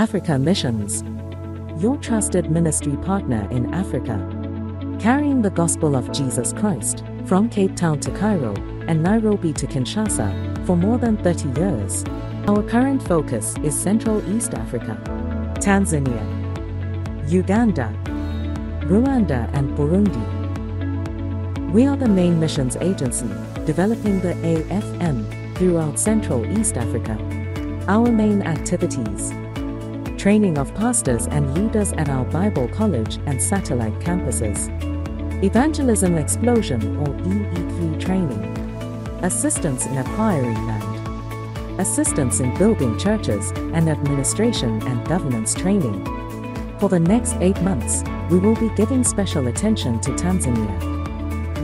Africa Missions, your trusted ministry partner in Africa, carrying the gospel of Jesus Christ from Cape Town to Cairo and Nairobi to Kinshasa for more than 30 years. Our current focus is Central East Africa, Tanzania, Uganda, Rwanda and Burundi. We are the main missions agency developing the AFM throughout Central East Africa. Our main activities: training of pastors and leaders at our Bible College and satellite campuses, Evangelism Explosion or EE3 training, assistance in acquiring land, assistance in building churches and administration and governance training. For the next 8 months, we will be giving special attention to Tanzania.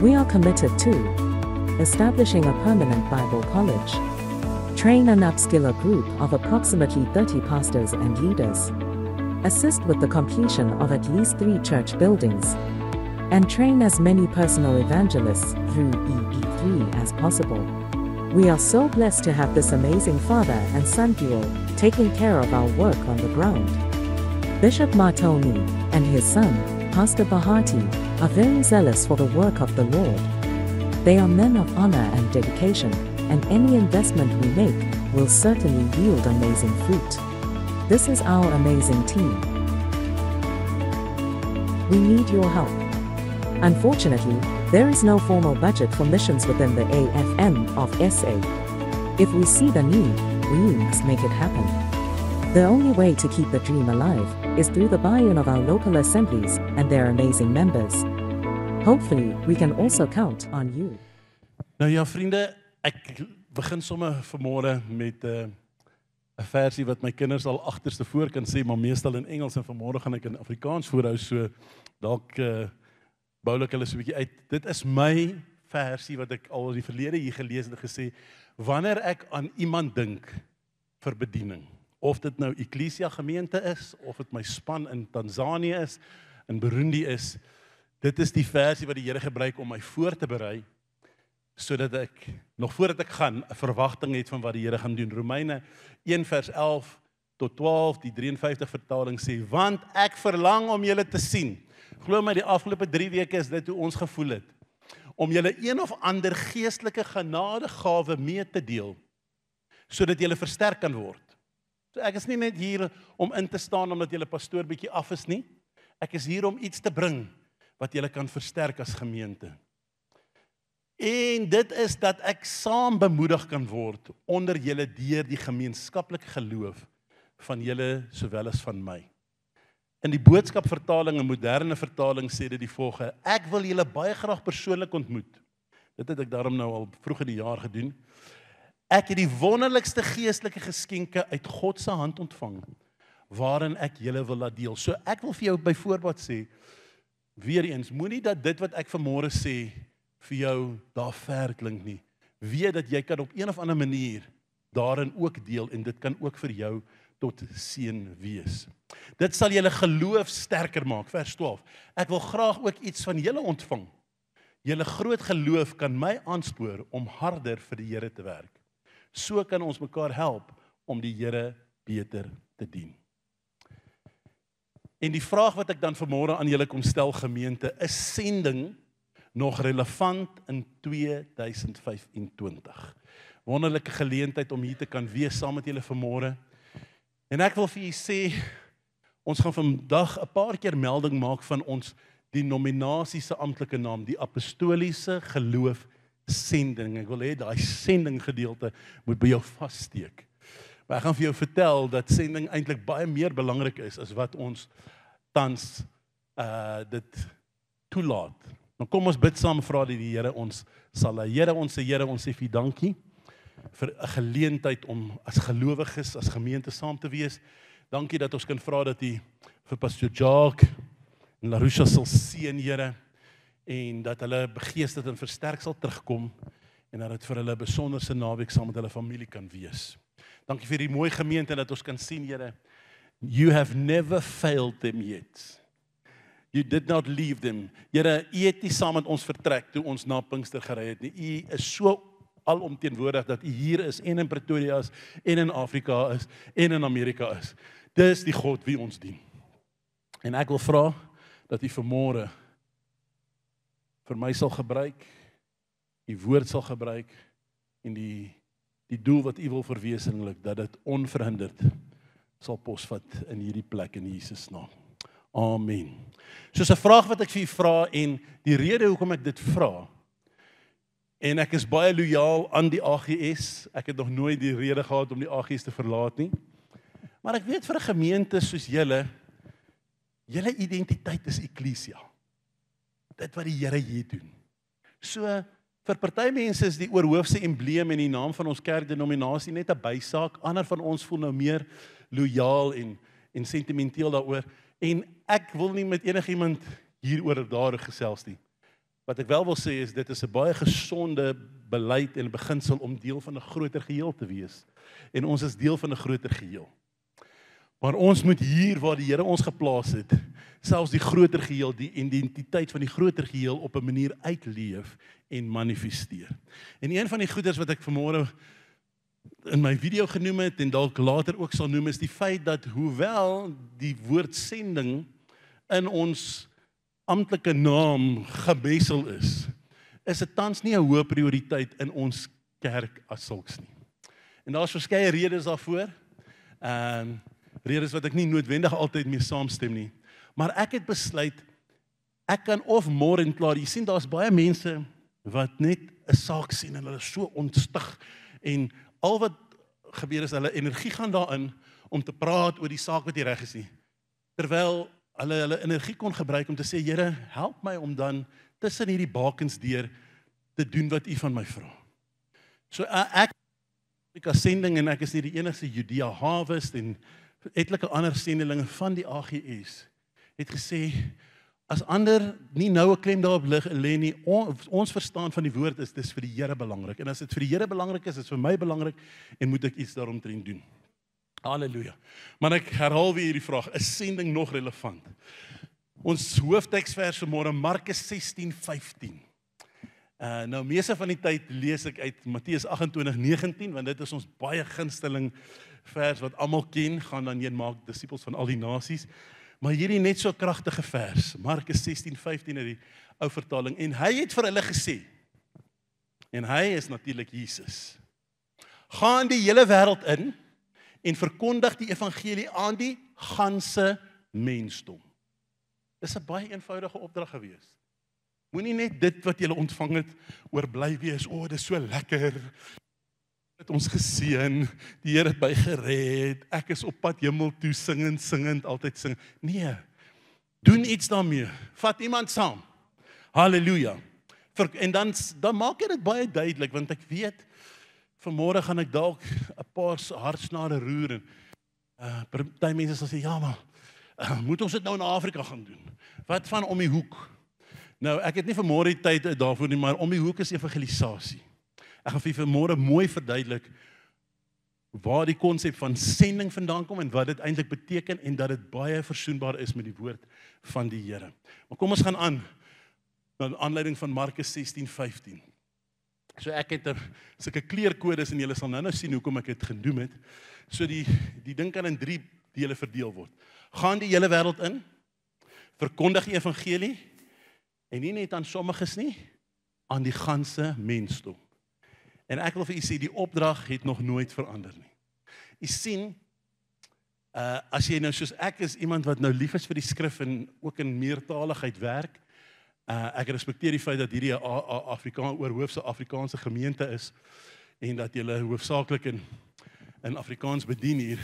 We are committed to establishing a permanent Bible college, train and upskill a group of approximately 30 pastors and leaders, assist with the completion of at least 3 church buildings, and train as many personal evangelists through EE3 as possible. We are so blessed to have this amazing father and son duo taking care of our work on the ground. Bishop Matoni and his son, Pastor Bahati, are very zealous for the work of the Lord. They are men of honor and dedication, and any investment we make will certainly yield amazing fruit. This is our amazing team. We need your help. Unfortunately, there is no formal budget for missions within the AFM of SA. If we see the need, we must make it happen. The only way to keep the dream alive is through the buy-in of our local assemblies and their amazing members. Hopefully, we can also count on you. Nou ja, vriende, ek begin sommer vanmôre met 'n versie wat my kinders al agterste voor kan sê, maar meestal in Engels en vanmôre gaan ek in Afrikaans voorhou, so dalk bou ek hulle so 'n bietjie uit. Dit is my versie wat ek al in die verlede hier gelees het en gesê, wanneer ek aan iemand dink vir bediening, of dit nou Ecclesia gemeente is, of dit my span in Tanzanië is, in Burundi is, dit is die versie wat die Here gebruik om my voor te berei, sodat ek, nog voordat ek gaan, 'n verwagting het van wat die Here gaan doen. Romeine 1 vers 11 tot 12, die 53 vertaling sê, want ek verlang om julle te sien. Glo my, die afgelope 3 weke is dit hoe ons gevoel het, om julle een of ander geestelike genadegawe mee te deel, sodat julle versterk kan word. So ek is nie net hier om in te staan omdat julle pastoor bietjie af is nie. Ek is hier om iets te bring wat julle kan versterk as gemeente. En dit is dat ek saam bemoedig kan word onder julle deur die gemeenskaplike geloof van julle sowel as van my. In die boodskapvertaling, 'n moderne vertaling, sê dit die volgende: ek wil julle baie graag persoonlik ontmoet. Dit het ek daarom nou al vroeg in die jaar gedoen. Ek het die wonderlikste geestelike geskenke uit God se hand ontvang, waarin ek julle wil laat deel. So ek wil vir jou byvoorbeeld sê, weer eens, moenie dat dit wat ek vanmôre sê, vir jou daar ver klink nie. Weet dat jy kan op een of ander manier daarin ook deel en dit kan ook vir jou tot seën wees. Dit sal julle geloof sterker maak, vers 12. Ek wil graag ook iets van julle ontvang. Julle groot geloof kan my aanspoor om harder vir die Here te werk. So kan ons mekaar help om die Here beter te dien. En die vraag wat ek dan vanmôre aan julle kom stel, gemeente, is sending nog relevant in 2025. Wonderlike geleentheid om hier te kan wees saam met julle vanmôre. En ek wil vir julle sê, ons gaan vandag 'n paar keer melding maak van ons denominasie se amptelike naam, die apostoliese geloof sending. Ek wil hê daai sending gedeelte moet by jou vassteek. Maar ek gaan vir jou vertel dat sending eintlik baie meer belangrik is as wat ons tans dit toelaat. Nou kom ons bid saam, vra dat die Here ons sal lei. Here, ons sê vir dankie vir 'n geleentheid om as gelowiges, as gemeente saam te wees. Dankie dat ons kan vra dat U vir Pastor Jacques en Larusha sal seën, Here, en dat hulle begeesterd en versterk sal terugkom en dat dit vir hulle 'n besonderse naweek saam met hulle familie kan wees. Dankie vir die mooi gemeente en dat ons kan sien, Here, You have never failed them yet. You did not leave them. Here, U het nie saam met ons vertrek toe ons na Pinkster gery het nie. U is so alomteenwoordig dat U hier is en in Pretoria is en in Afrika is en in Amerika is. Dis die God wie ons dien. En ek wil vra dat U vanmôre vir my sal gebruik, die woord sal gebruik en die doel wat U wil verwesenlik, dat dit onverhinderd sal posvat in hierdie plek in Jesus naam. Amen. Soos 'n vraag wat ek vir u vra en die rede hoekom ek dit vra, en ek is baie lojaal aan die AGS, ek het nog nooit die rede gehad om die AGS te verlaat nie, maar ek weet vir 'n gemeente soos julle identiteit is eklesia. Dit wat die Here hier doen. So, vir party mense is die oorhoofse embleem en die naam van ons kerkdenominasie net 'n bysaak. Ander van ons voel nou meer lojaal en sentimenteel daaroor. En ek wil nie met enigiemand hieroor daar gesels nie. Wat ek wel wil sê is dit is 'n baie gesonde beleid en beginsel om deel van 'n groter geheel te wees. En ons is deel van 'n groter geheel. Maar ons moet hier waar die Here ons geplaas het, selfs die groter geheel, die identiteit van die groter geheel op 'n manier uitleef en manifesteer. En een van die goeders wat ek vanmôre in my video genoem het en dalk later ook sal noem is die feit dat hoewel die woord sending in ons amptelike naam gemessel is dit tans nie 'n hoë prioriteit in ons kerk as sulks nie. En daar's verskeie redes daarvoor. Redes wat ek nie noodwendig altyd mee saamstem nie. Maar ek het besluit, ek kan of môre en klaar, jy sien daar's baie mense wat net 'n saak sien en hulle is so ontstig en al wat gebeur is hulle energie gaan daarin om te praat oor die saak wat nie reg is nie. Terwyl hulle energie kon gebruik om te sê, Here, help my om dan tussen hierdie bakens deur te doen wat U van my vra. So ek as sending en ek is nie die enigste Judea Harvest en etlike ander sendelinge van die AGS het gesê, as ander nie nou 'n klem daarop lê nie, ons verstaan van die woord is dis vir die Here belangrik. En as dit vir die Here belangrik is dit vir my belangrik en moet ek iets daaromtrent doen. Halleluja. Maar ek herhaal weer hierdie vraag, is sending nog relevant? Ons hoofteksvers vanmôre Markus 16:15. Nou meeste van die tyd lees ek uit Matteus 28:19 want dit is ons baie gunsteling vers wat almal ken, gaan dan een maak disippels van al die nasies. Maar hierdie net so kragtige vers, Markus 16:15 in die ou vertaling, en hy het vir hulle gesê, en hy is natuurlik Jesus, gaan die hele wêreld in en verkondig die evangelie aan die ganse mensdom. Dis 'n baie eenvoudige opdrag gewees. Moenie net dit wat jy ontvang het oorbly wees, dis so lekker, het ons geseën, die Here het my gered, ek is op pad hemel toe, singend, altyd sing. Nee, doen iets daarmee, vat iemand saam, halleluja, en dan maak ek dit baie duidelik, want ek weet, vanmôre gaan ek dalk 'n paar hartsnare roer, en party mense sal sê, ja maar, moet ons dit nou in Afrika gaan doen, wat van om die hoek? Nou, ek het nie vanmôre die tyd daarvoor nie, maar om die hoek is evangelisasie. Ek gaan vir vanmôre mooi verduidelik waar die konsep van sending vandaan kom en wat dit eintlik beteken en dat dit baie versoenbaar is met die woord van die Here. Maar kom ons gaan aan na aanleiding van Markus 16:15. So ek het sulke kleurkodes en julle sal nou sien hoekom ek dit genoem het. So die ding kan in 3 dele verdeel word. Gaan die hele wêreld in, verkondig die evangelie en nie net aan sommiges nie, aan die ganse mensdom. En ek wil vir u sê, die opdrag het nog nooit verander nie. U sien, as jy nou soos ek is, iemand wat nou lief is vir die skrif en ook in meertaligheid werk, ek respekteer die feit dat hierdie oorhoofse Afrikaanse gemeente is, en dat julle hoofsaaklik in Afrikaans bedien hier,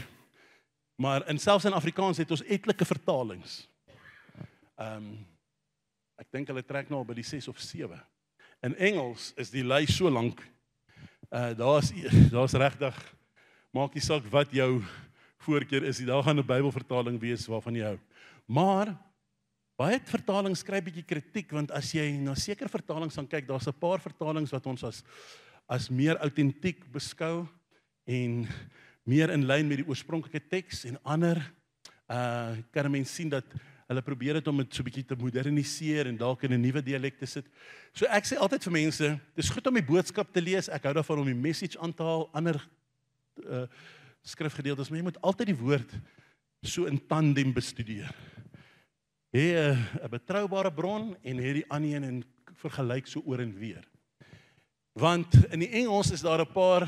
maar selfs in Afrikaans het ons etlike vertalings. Ek dink hulle trek nou al by die 6 of 7. In Engels is die lys so lank, daar's regtig, maak nie saak wat jou voorkeur is, daar gaan 'n Bybelvertaling wees waarvan jy hou. Maar, baie vertalings skryf bietjie kritiek, want as jy na sekere vertalings gaan kyk, daar's 'n paar vertalings wat ons as meer autentiek beskou, en meer in lyn met die oorspronklike teks, en ander, kan 'n mens sien dat hulle probeer het om dit so 'n bietjie te moderniseer en dalk in 'n nuwe dialek te sit. So ek sê altyd vir mense, dis goed om die boodskap te lees, ek hou daarvan om die message aan te haal, ander skrifgedeeltes, maar jy moet altyd die woord so in tandem bestudeer. Hê 'n betroubare bron en hê die ander een en vergelyk so oor en weer. Want in die Engels is daar 'n paar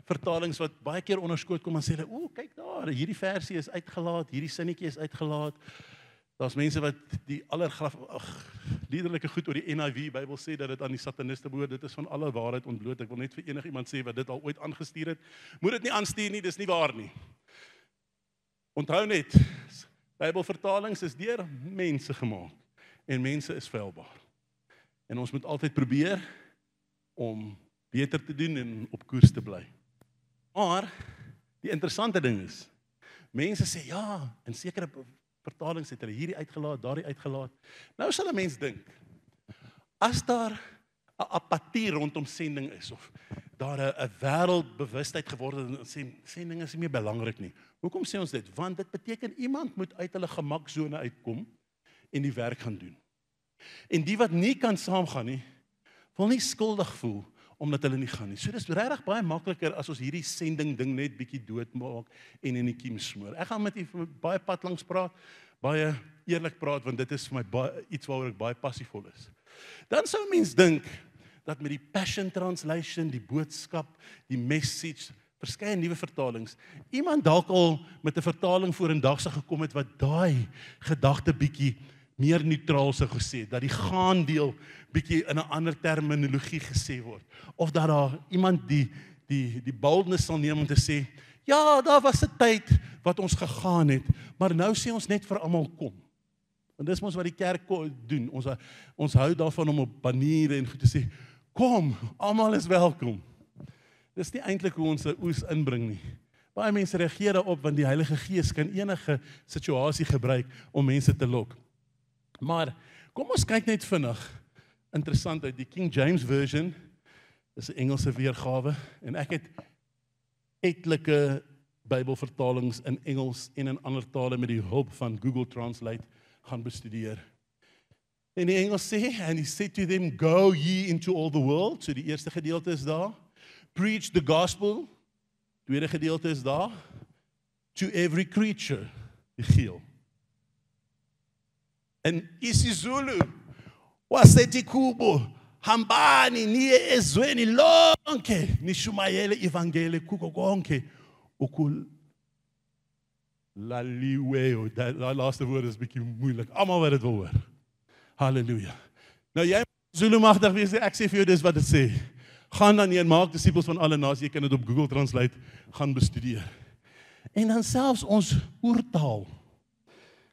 vertalings wat baie keer onderskoot kom en sê hulle, "O, kyk daar, hierdie versie is uitgelaat, hierdie sinnetjie is uitgelaat." Daar's mense wat die liderlike goed oor die NIV Bybel sê dat dit aan die sataniste behoort. Dit is van alle waarheid ontbloot. Ek wil net vir enigiemand sê wat dit al ooit aangestuur het, moet dit nie aanstuur nie, dis nie waar nie. Onthou net, Bybelvertalings is deur mense gemaak en mense is feilbaar. En ons moet altyd probeer om beter te doen en op koers te bly. Maar die interessante ding is, mense sê ja, in sekere vertalings het hulle hierdie uitgelaat, daardie uitgelaat. Nou sal 'n mens dink, as daar 'n apatie rondom sending is, of daar 'n wêreldbewustheid geword het en sê sending is nie meer belangrik nie. Hoekom sê ons dit? Want dit beteken iemand moet uit hulle gemaksone uitkom en die werk gaan doen. En die wat nie kan saamgaan nie, wil nie skuldig voel omdat hulle nie gaan nie. So dis regtig baie makliker as ons hierdie sending ding net bietjie doodmaak en in die kiem smoor. Ek gaan met u baie pad langs praat, baie eerlik praat, want dit is vir my iets waaroor ek baie passievol is. Dan sou mens dink dat met die Passion Translation, die boodskap, die message, verskeie nuwe vertalings, iemand dalk al met 'n vertaling vorendaagse gekom het wat daai gedagte bietjie meer neutraal sou gesê, dat die gaan deel bietjie in 'n ander terminologie gesê word. Of dat daar iemand die boldness sal neem om te sê, ja, daar was 'n tyd wat ons gegaan het, maar nou sê ons net vir almal kom. En dis mos wat die kerk doen. Ons hou daarvan om op baniere en goed te sê, kom, almal is welkom. Dis nie eintlik hoe ons 'n oes inbring nie. Baie mense reageer daarop want die Heilige Gees kan enige situasie gebruik om mense te lok. Maar kom ons kyk net vinnig. Interessant uit die King James Version, dis 'n Engelse weergawe en ek het etlike Bybelvertalings in Engels en in ander tale met die hulp van Google Translate gaan bestudeer. En die Engels sê, and he said to them, go ye into all the world. So die eerste gedeelte is daar. Preach the gospel. Tweede gedeelte is daar. To every creature. Die geel. En isiZulu. Wasethi kubo. Hambani niye ezweni lonke. Nishumayele evangeli kuko konke. Laliweyo. Dat laaste woord is 'n bietjie moeilik. Almal wat dit wil hoor. Halleluja. Nou jy Zulu magtig wees, ek sê vir jou dis wat dit sê. Gaan dan heen, maak disippels van alle nasies, jy kan dit op Google Translate gaan bestudeer. En dan selfs ons oertaal,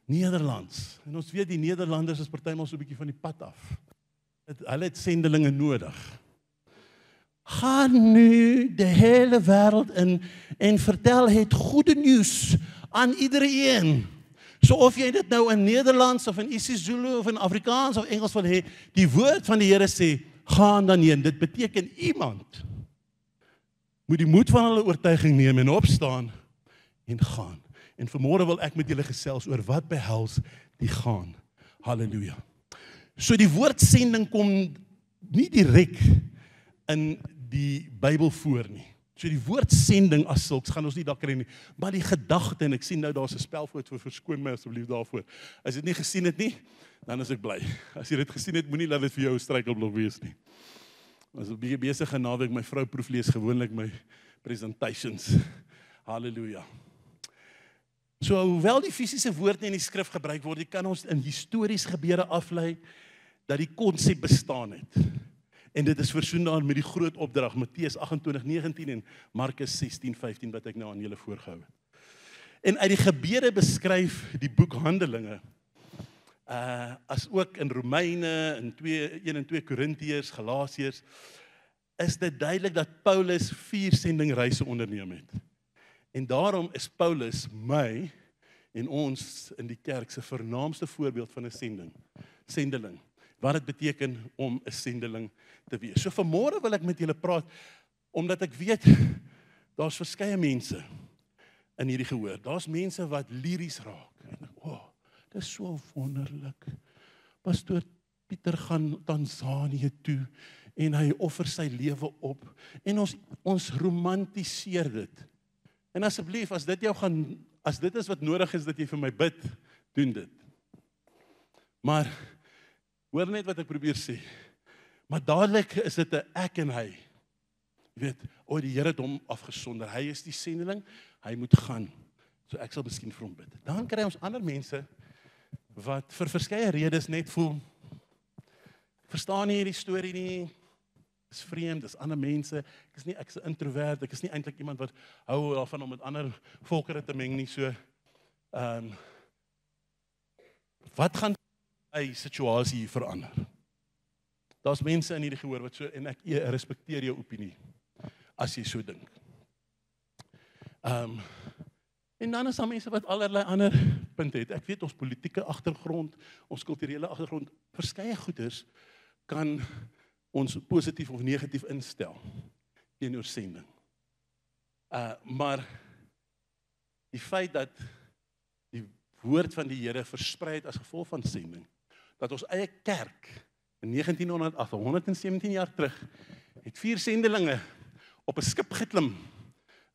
Nederlands. En ons weet die Nederlanders is partymal so 'n bietjie van die pad af. Hulle het sendelinge nodig. Gaan nu de hele wêreld in en vertel het goeie nuus aan iedereen. So of jy dit nou in Nederlands of in isiZulu of in Afrikaans of Engels wil hê, die woord van die Here sê, gaan dan heen. Dit beteken iemand moet die moed van hulle oortuiging neem en opstaan en gaan. En vanmôre wil ek met julle gesels oor wat behels die gaan. Halleluja. So die woord sending kom nie direk in die Bybel voor nie. So die woord sending as sulks gaan ons nie daar kry nie, maar die gedagte, en ek sien nou daar's 'n spelfout vir verskoon my asseblief daarvoor. As jy dit nie gesien het nie, dan is ek bly. As jy dit gesien het, moenie laat dit vir jou 'n struikelblok wees nie. As ek bietjie besige naweek, my vrou proeflees gewoonlik my presentations. Halleluja. So hoewel die fisiese woord nie in die skrif gebruik word, kan ons in histories gebeure aflei dat die konsep bestaan het. En dit is versoen daar met die groot opdrag, Matteus 28:19 en Markus 16:15 wat ek nou aan julle voorgehou het. En uit die gebeure beskryf die boek Handelinge, as ook in Romeine, in 1 en 2 Korintiërs, Galasiërs, is dit duidelik dat Paulus 4 sendingreise onderneem het. En daarom is Paulus my en ons in die kerk se vernaamste voorbeeld van 'n sendeling. Wat dit beteken om 'n sendeling te wees. So vanmôre wil ek met julle praat, omdat ek weet, daar's verskeie mense in hierdie gehoor. Daar's mense wat liries raak. En ek, dis so wonderlik. Pastoor Pieter gaan Tansanië toe, en hy offer sy lewe op, en ons romantiseer dit. En asseblief, as dit jou gaan as dit is wat nodig is dat jy vir my bid, doen dit. Maar hoor net wat ek probeer sê. Maar dadelik is dit 'n ek en hy. Jy weet, die Here het hom afgesonder. Hy is die sendeling, hy moet gaan. So ek sal miskien vir hom bid. Dan kry ons ander mense wat vir verskeie redes net voel, verstaan nie hierdie storie nie, is vreemd, dis ander mense, ek is 'n introvert, ek is nie eintlik iemand wat hou daarvan om met ander volkere te meng nie, so, wat gaan die situasie hier verander? Daar's mense in hierdie gehoor wat so, en ek respekteer jou opinie, as jy so dink. En dan is daar mense wat allerlei ander punte het. Ek weet ons politieke agtergrond, ons kulturele agtergrond, verskeie goeders kan ons positief of negatief instel teenoor sending. Maar die feit dat die woord van die Here versprei het as gevolg van sending, dat ons eie kerk in 1908, 117 jaar terug, het 4 sendelinge op 'n skip geklim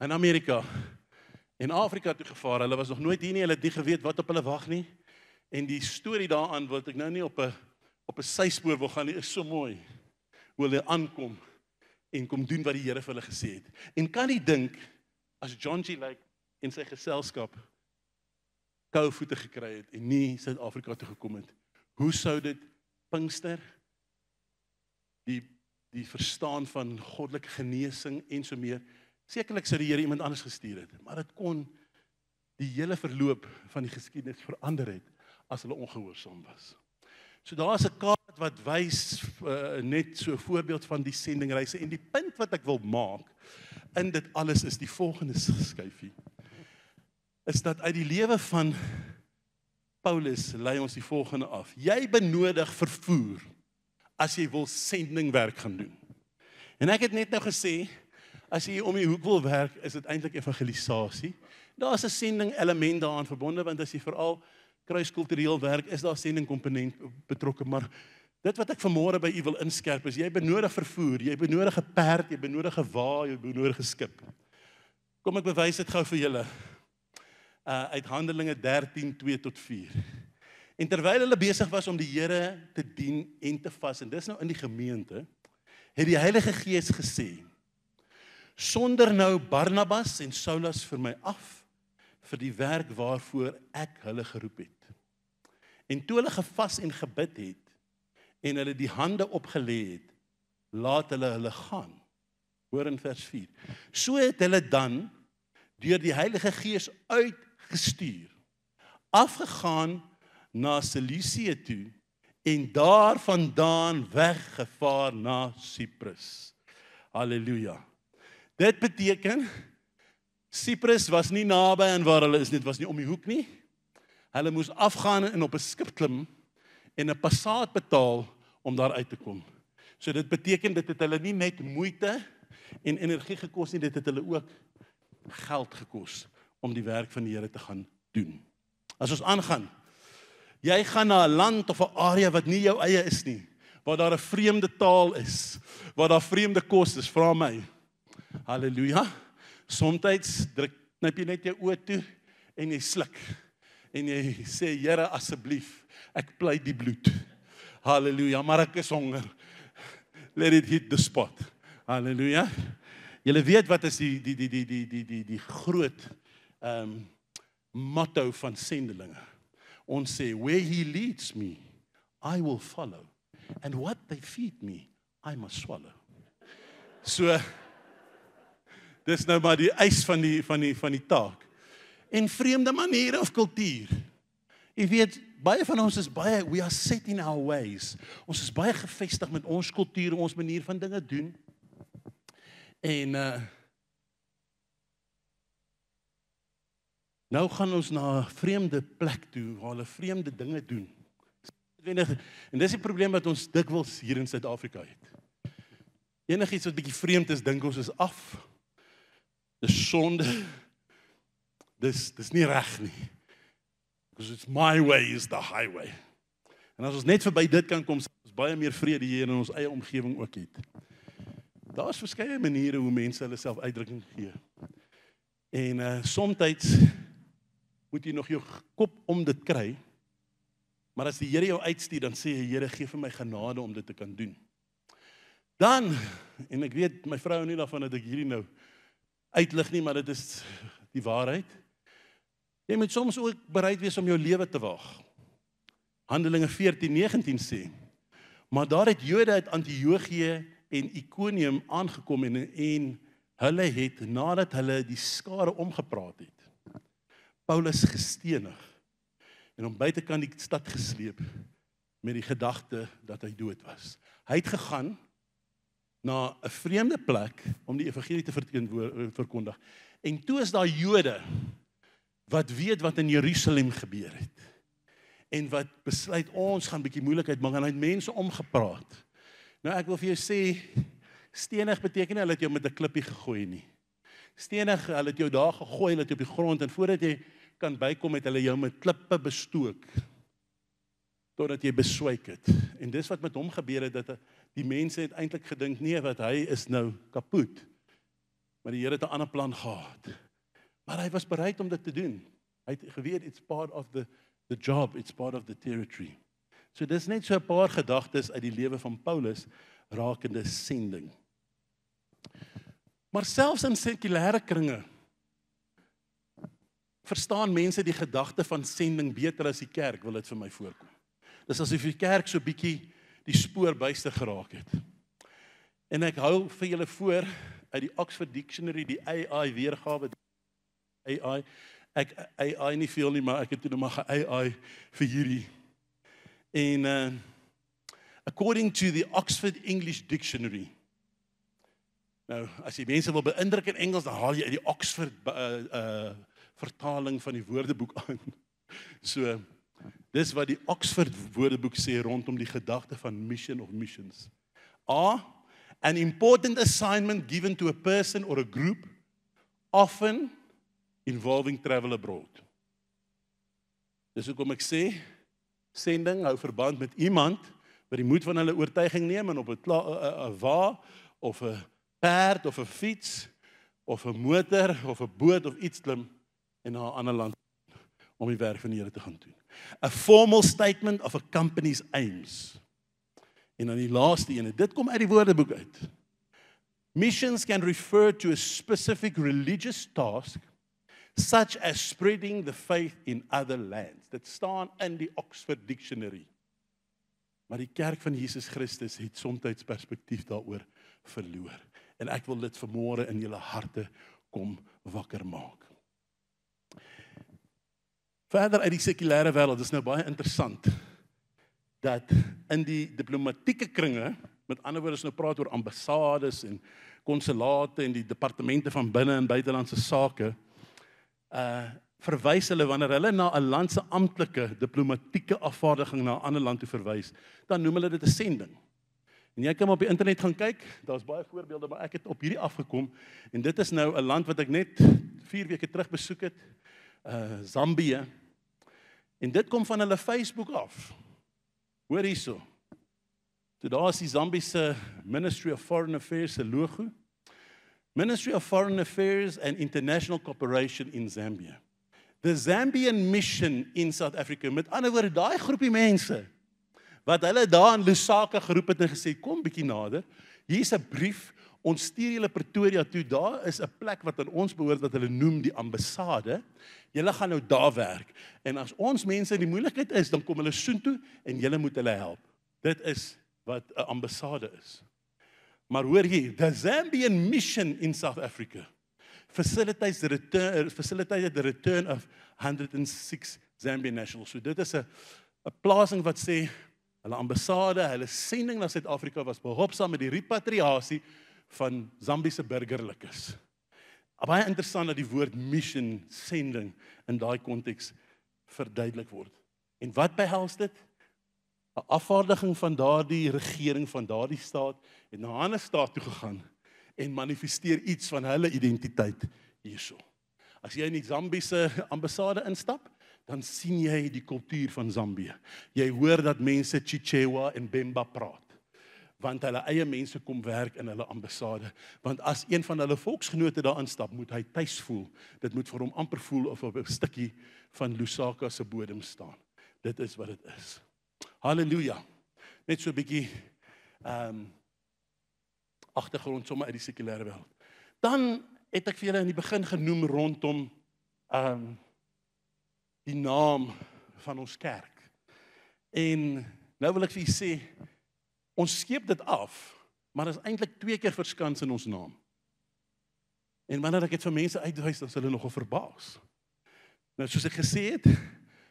in Amerika en Afrika toe gevaar. Hulle was nog nooit hier nie, hulle het nie geweet wat op hulle wag nie. En die storie daaraan wil ek nou nie op 'n syspoor wil gaan nie, is so mooi hoe hulle aankom en kom doen wat die Here vir hulle gesê het. En kan jy dink as John G. Lake en sy geselskap koue voete gekry het en nie Suid-Afrika toe gekom het, hoe sou dit Pinkster, die verstaan van goddelike genesing en so meer, sekerlik sou die Here iemand anders gestuur het, maar dit kon die hele verloop van die geskiedenis verander het as hulle ongehoorsaam was. So daar is 'n kaart wat wys net so 'n voorbeeld van die sendingreise, en die punt wat ek wil maak in dit alles is die volgende skyfie, is dat uit die lewe van Paulus lei ons die volgende af. Jy benodig vervoer as jy wil sendingwerk gaan doen. En ek het net nou gesê, as jy om die hoek wil werk, is dit eintlik evangelisasie. Daar is 'n sending element daaraan verbonde, want as jy veral kruiskultureel werk, is daar sending komponent betrokke, maar dit wat ek vanmôre by u wil inskerp is, jy benodig vervoer, jy benodig 'n perd, jy benodig 'n wa, jy benodig 'n skip. Kom ek bewys dit gou vir julle. Uit Handelinge 13:2-4. En terwyl hulle besig was om die Here te dien en te vas, en dis nou in die gemeente, het die Heilige Gees gesê, sonder nou Barnabas en Saulus vir my af, vir die werk waarvoor ek hulle geroep het. En toe hulle gevas en gebid het, en hulle die hande opgelê het, laat hulle gaan. Hoor in vers 4. So het hulle dan, deur die Heilige Gees uitgestuur, afgegaan na Seleucië toe, en daar vandaan weggevaar na Cyprus. Halleluja. Dit beteken, Cyprus was nie naby aan waar hulle is, dit was nie om die hoek nie. Hulle moes afgaan en op 'n skip klim, en 'n passaat betaal, om daar uit te kom. So dit beteken, dit het hulle nie net moeite en energie gekos nie, dit het hulle ook geld gekos, om die werk van die Here te gaan doen. As ons aangaan, jy gaan na 'n land of 'n area wat nie jou eie is nie, waar daar 'n vreemde taal is, waar daar vreemde kos is, vra my. Halleluja. Somstyds knip jy net jou oë toe en jy sluk en jy sê, Here asseblief, ek pleit die bloed. Halleluja, maar ek is honger. Let it hit the spot. Halleluja. Julle weet wat is die groot motto van sendelinge. Ons sê, where he leads me, I will follow. And what they feed me, I must swallow. So, dis nou maar die eis van die taak. En vreemde maniere of kultuur. Jy weet, baie van ons is we are set in our ways. Ons is baie gevestig met ons kultuur, ons manier van dinge doen. En nou gaan ons na 'n vreemde plek toe, waar hulle vreemde dinge doen. En dis die probleem wat ons dikwels hier in Suid-Afrika het. Enigiets wat bietjie vreemd is, dink ons is af. Dis sonde. Dis nie reg nie. Because it's my way is the highway. En as ons net verby dit kan kom, sal ons baie meer vrede hier in ons eie omgewing ook het. Daar is verskeie maniere hoe mense hulle self uitdrukking gee. En somtyds moet jy nog jou kop om dit kry, maar as die Here jou uitstuur, dan sê jy, Here, gee vir my genade om dit te kan doen. Dan, en ek weet, my vrou nie daarvan dat ek hierdie nou uitlig nie, maar dit is die waarheid. Jy moet soms ook bereid wees om jou lewe te waag. Handelinge 14:19 sê, maar daar het Jode uit Antiochië en Iconium aangekom en hulle het, nadat hulle die skare omgepraat het, Paulus gestenig en hom buitekant die stad gesleep met die gedagte dat hy dood was. Hy het gegaan na 'n vreemde plek om die evangelie te verkondig. En toe is daar Jode wat weet wat in Jerusalem gebeur het. En wat besluit ons gaan 'n bietjie moeilikheid maak en hy het mense omgepraat. Nou ek wil vir jou sê, stenig beteken nie hulle het jou met 'n klippie gegooi nie. Stenig, hulle het jou daar gegooi, hulle het jou op die grond en voordat jy kan bykom het hulle jou met klippe bestook totdat jy beswyk het. En dis wat met hom gebeur het, dat die mense het eintlik gedink, nee, wat hy is nou kapot. Maar die Here het 'n ander plan gehad. Maar hy was bereid om dit te doen. Hy het geweet, it's part of the job, it's part of the territory. So dis net so 'n paar gedagtes uit die lewe van Paulus rakende sending. Maar selfs in sekulêre kringe verstaan mense die gedagte van sending beter as die kerk, wil dit vir my voorkom. Dis asof die kerk so bietjie die spoor byster geraak het. En ek hou vir julle voor uit die Oxford Dictionary, die AI weergawe, AI nie veel nie, maar ek het toe maar AI vir hierdie. En according to the Oxford English Dictionary, nou, as jy mense wil beïndruk in Engels, dan haal jy uit die Oxford vertaling van die woordeboek aan. So, dis wat die Oxford woordeboek sê rondom die gedagte van mission of missions. A, an important assignment given to a person or a group, often involving travel abroad. Dis hoekom ek sê, sending hou verband met iemand wat die moed van hulle oortuiging neem en op 'n wa of 'n perd of 'n fiets of 'n motor of 'n boot of iets klim en na 'n ander land om die werk van die Here te gaan doen. A formal statement of a company's aims. En dan die laaste ene, dit kom uit die woordeboek uit. Missions can refer to a specific religious task, such as spreading the faith in other lands. Dit staan in die Oxford Dictionary. Maar die kerk van Jesus Christus het soms perspektief daaroor verloor. En ek wil dit vanmôre in julle harte kom wakker maak. Verder uit die sekulêre wêreld, dis nou baie interessant, dat in die diplomatieke kringe, met ander woorde, nou praat oor ambassades en konsulate en die departemente van binne- en buitelandse sake, verwys hulle, wanneer hulle na 'n land se amptelike diplomatieke afvaardiging na 'n ander land toe verwys, dan noem hulle dit 'n sending. En jy kan op die internet gaan kyk, daar's baie voorbeelde, maar ek het op hierdie afgekom, en dit is nou 'n land wat ek net 4 weke terug besoek het, Zambië, en dit kom van hulle Facebook af. Hoor hierso. So daar is die Zambiese Ministry of Foreign Affairs se logo. Ministry of Foreign Affairs and International Cooperation in Zambia. The Zambian Mission in South Africa, met ander woorde, daai groepie mense, wat hulle daar in Lusaka geroep het en gesê, kom bietjie nader, hier is 'n brief, ons stuur julle Pretoria toe, daar is 'n plek wat aan ons behoort, wat hulle noem die ambassade, julle gaan nou daar werk, en as ons mense in die moeilikheid is, dan kom hulle soontoe, en julle moet hulle help. Dit is wat 'n ambassade is. Maar hoor hier, the Zambian Mission in South Africa facilitates the return of 106 Zambian nationals. So dit is 'n plasing wat sê, hulle ambassade, hulle sending na Suid-Afrika was behulpsaam met die repatriasie van Zambiese burgerlikes. Baie interessant dat die woord mission, sending, in daai konteks verduidelik word. En wat behels dit? 'n Afvaardiging van daardie regering, van daardie staat, het na 'n ander staat toe gegaan en manifesteer iets van hulle identiteit hierso. As jy in die Zambiese ambassade instap, dan sien jy die kultuur van Zambië. Jy hoor dat mense Chichewa en Bemba praat. want hulle eie mense kom werk in hulle ambassade. Want as een van hulle volksgenote daar instap, moet hy tuis voel. Dit moet vir hom amper voel of op 'n stukkie van Lusaka se bodem staan. Dit is wat dit is. Halleluja. Net so 'n bietjie agtergrond sommer uit die sekulêre wêreld. Dan het ek vir julle in die begin genoem rondom die naam van ons kerk. En nou wil ek vir julle sê, ons skeep dit af, maar dit is eintlik 2 keer verskans in ons naam. En wanneer ek dit vir mense uitwys, dan is hulle nogal verbaas. Nou soos ek gesê het,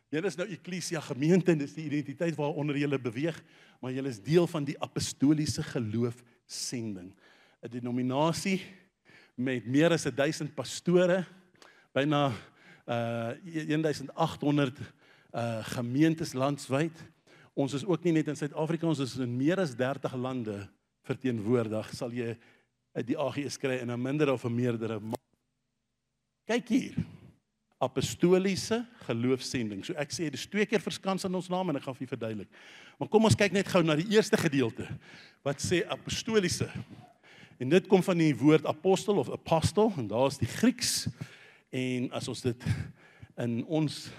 julle is nou Ekklesia gemeente en dis die identiteit waaronder julle beweeg, maar julle is deel van die apostoliese geloof sending. 'n Denominasie met meer as 1000 pastore, byna 1800 gemeentes landwyd. Ons is ook nie net in Suid-Afrika, ons is in meer as 30 lande verteenwoordig. Sal jy die AGS kry in 'n minder of 'n meerdere. Kyk hier. Apostoliese geloofsending. So ek sê dis 2 keer verskans in ons naam en ek gaan vir julle verduidelik. Maar kom ons kyk net gou na die eerste gedeelte wat sê apostoliese. En dit kom van die woord apostel of apostel en daar is die Grieks. En as ons dit in ons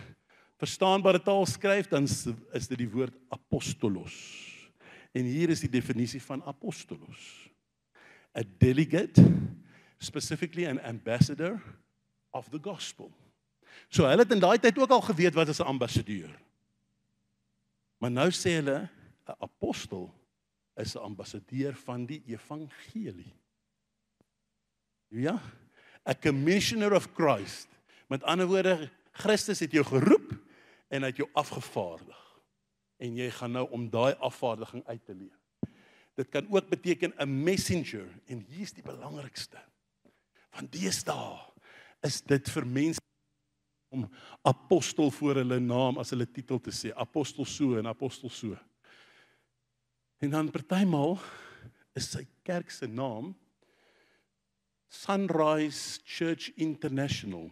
verstaanbare taal skryf, dan is dit die woord apostolos. En hier is die definisie van apostolos. A delegate, specifically an ambassador of the gospel. So hulle het in daai tyd ook al geweet wat is 'n ambassadeur. Maar nou sê hulle 'n apostel is 'n ambassadeur van die evangelie. Ja, a commissioner of Christ. Met ander woorde, Christus het jou geroep en hy het jou afgevaardig. En jy gaan nou om daai afvaardiging uit te leef. Dit kan ook beteken 'n messenger en hier is die belangrikste. Want deesdae is dit vir mense om apostel voor hulle naam as hulle titel te sê, apostel so en apostel so. En dan partymal is sy kerk se naam Sunrise Church International.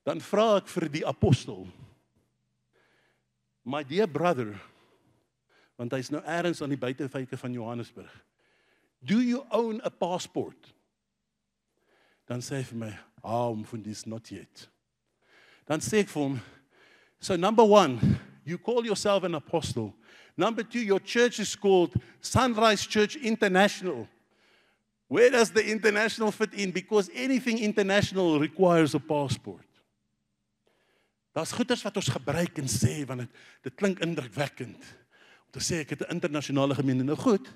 Dan vra ek vir die apostel, my dear brother, want hy's nou ergens aan die buitewyke van Johannesburg, do you own a passport? Dan sê hy vir my, this not yet. Dan sê ek vir hom, so number 1, you call yourself an apostle. Number 2, your church is called Sunrise Church International. Where does the international fit in? Because anything international requires a passport. Daar's goeders wat ons gebruik en sê, want dit klink indrukwekkend. Om te sê ek het 'n internasionale gemeente. Nou goed,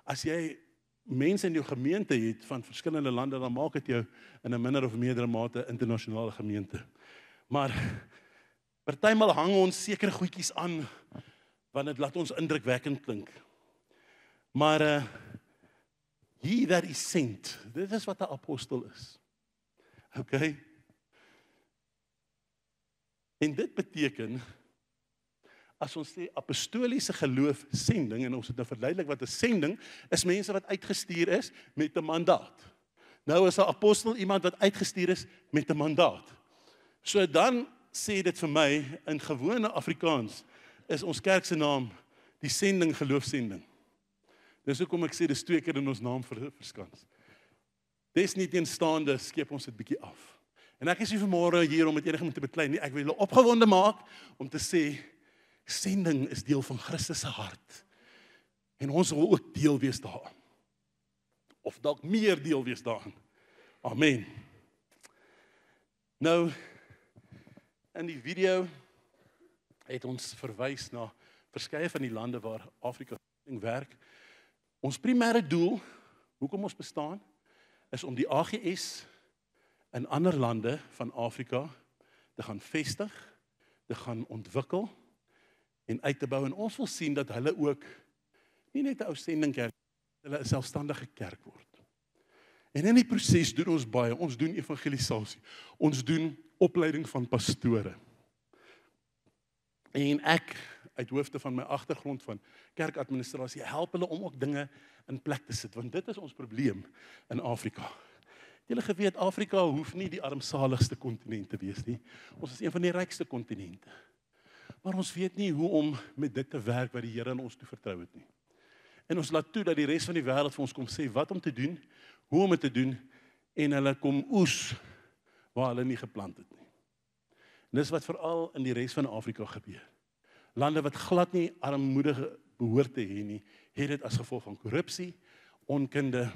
as jy mense in jou gemeente het van verskillende lande, dan maak dit jou in 'n minder of meerdere mate internasionale gemeente. Maar partymal hang ons sekere goedjies aan, want dit laat ons indrukwekkend klink. Maar he that is sent, dit is wat 'n apostel is. Okay? En dit beteken, as ons sê apostoliese geloof sending, en ons het nou verduidelik wat 'n sending is, mense wat uitgestuur is met 'n mandaat. Nou is 'n apostel iemand wat uitgestuur is met 'n mandaat. So dan sê dit vir my, in gewone Afrikaans, is ons kerk se naam die sending geloofsending. Dis hoekom ek sê dis 2 keer in ons naam verskans. Desnieteenstaande skep ons dit bietjie af. En ek is nie vanmôre hier om met enige te beklei nie. Ek wil julle opgewonde maak om te sê sending is deel van Christus se hart. En ons wil ook deel wees daaraan. Of dalk meer deel wees daaraan. Amen. Nou in die video het ons verwys na verskeie van die lande waar Afrika werk. Ons primêre doel, hoekom ons bestaan, is om die AGS in ander lande van Afrika te gaan vestig, te gaan ontwikkel en uit te bou. En ons wil sien dat hulle ook nie net 'n ou sendingkerk, hulle 'n selfstandige kerk word. En in die proses doen ons baie. Ons doen evangelisasie. Ons doen opleiding van pastore. En ek, uit hoofde van my agtergrond van kerkadministrasie, help hulle om ook dinge in plek te sit, want dit is ons probleem in Afrika. Julle geweet, Afrika hoef nie die armsaligste kontinent te wees nie. Ons is een van die rykste kontinente. Maar ons weet nie hoe om met dit te werk wat die Here aan ons toe vertrou het nie. En ons laat toe dat die res van die wêreld vir ons kom sê wat om te doen, hoe om dit te doen, en hulle kom oes waar hulle nie geplant het nie. En dis wat veral in die res van Afrika gebeur. Lande wat glad nie armoedige behoort te hê nie, het dit as gevolg van korrupsie, onkunde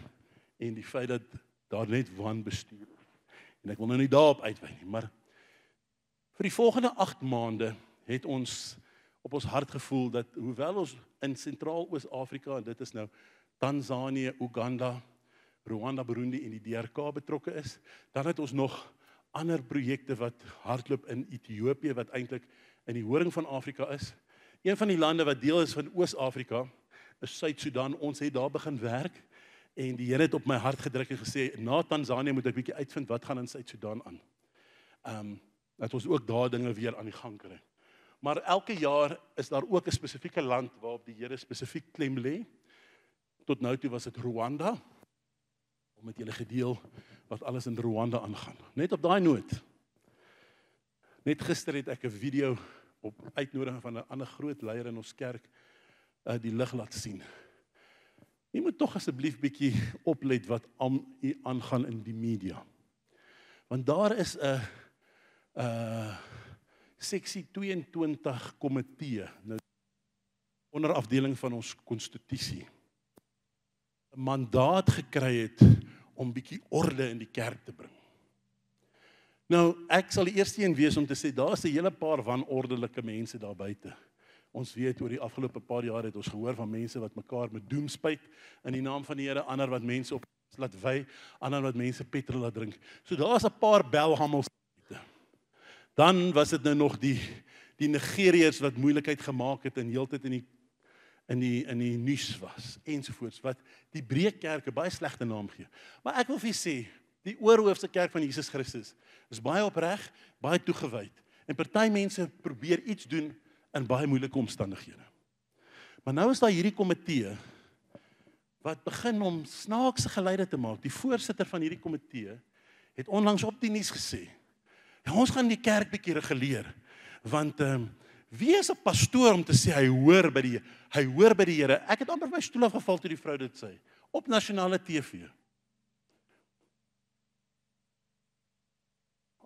en die feit dat daar net wanbestuur is. En ek wil nou nie daarop uitwy nie, maar vir die volgende 8 maande het ons op ons hart gevoel dat hoewel ons in Sentraal-Oos-Afrika, en dit is nou Tanzanië, Uganda, Rwanda, Burundi en die DRK betrokke is, dan het ons nog ander projekte wat hardloop in Ethiopië, wat eintlik in die horing van Afrika is. Een van die lande wat deel is van Oos-Afrika is Suid-Sudan. Ons het daar begin werk en die Here het op my hart gedruk en gesê, na Tanzanië moet ek bietjie uitvind wat gaan in Suid-Sudan aan. Dat ons ook daar dinge weer aan die gang kry. Maar elke jaar is daar ook 'n spesifieke land waarop die Here spesifiek klem lê. Tot nou toe was dit Rwanda. Om met julle gedeel wat alles in Rwanda aangaan. Net op daai noot. Net gister het ek 'n video op uitnodiging van 'n ander groot leier in ons kerk die lig laat sien. Jy moet tog asseblief bietjie oplet wat aangaan in die media. Want daar is 'n seksie 22 komitee, nou onderafdeling van ons konstitusie, 'n mandaat gekry het om bietjie orde in die kerk te bring. Nou, ek sal die eerste een wees om te sê, daar is 'n hele paar wanordelike mense daar buite. Ons weet oor die afgelope paar jaar het ons gehoor van mense wat mekaar met doem spuit in die naam van die Here, ander wat mense op laat wy, ander wat mense petrol laat drink. So daar is 'n paar belhammels. Dan was dit nou nog die Nigeriërs wat moeilikheid gemaak het en heeltyd in die nuus was ensovoorts, wat die breë kerke baie slegte naam gee. Maar ek wil vir julle sê, die oorhoofse kerk van Jesus Christus is baie opreg, baie toegewyd. En party mense probeer iets doen in baie moeilike omstandighede. Maar nou is daar hierdie komitee wat begin om snaakse geluide te maak. Die voorsitter van hierdie komitee het onlangs op die nuus gesê, ja, ons gaan die kerk bietjie reguleer, want wie is 'n pastoor om te sê hy hoor by die Here? Ek het amper my stoel afgeval toe die vrou dit sê, op nasionale TV.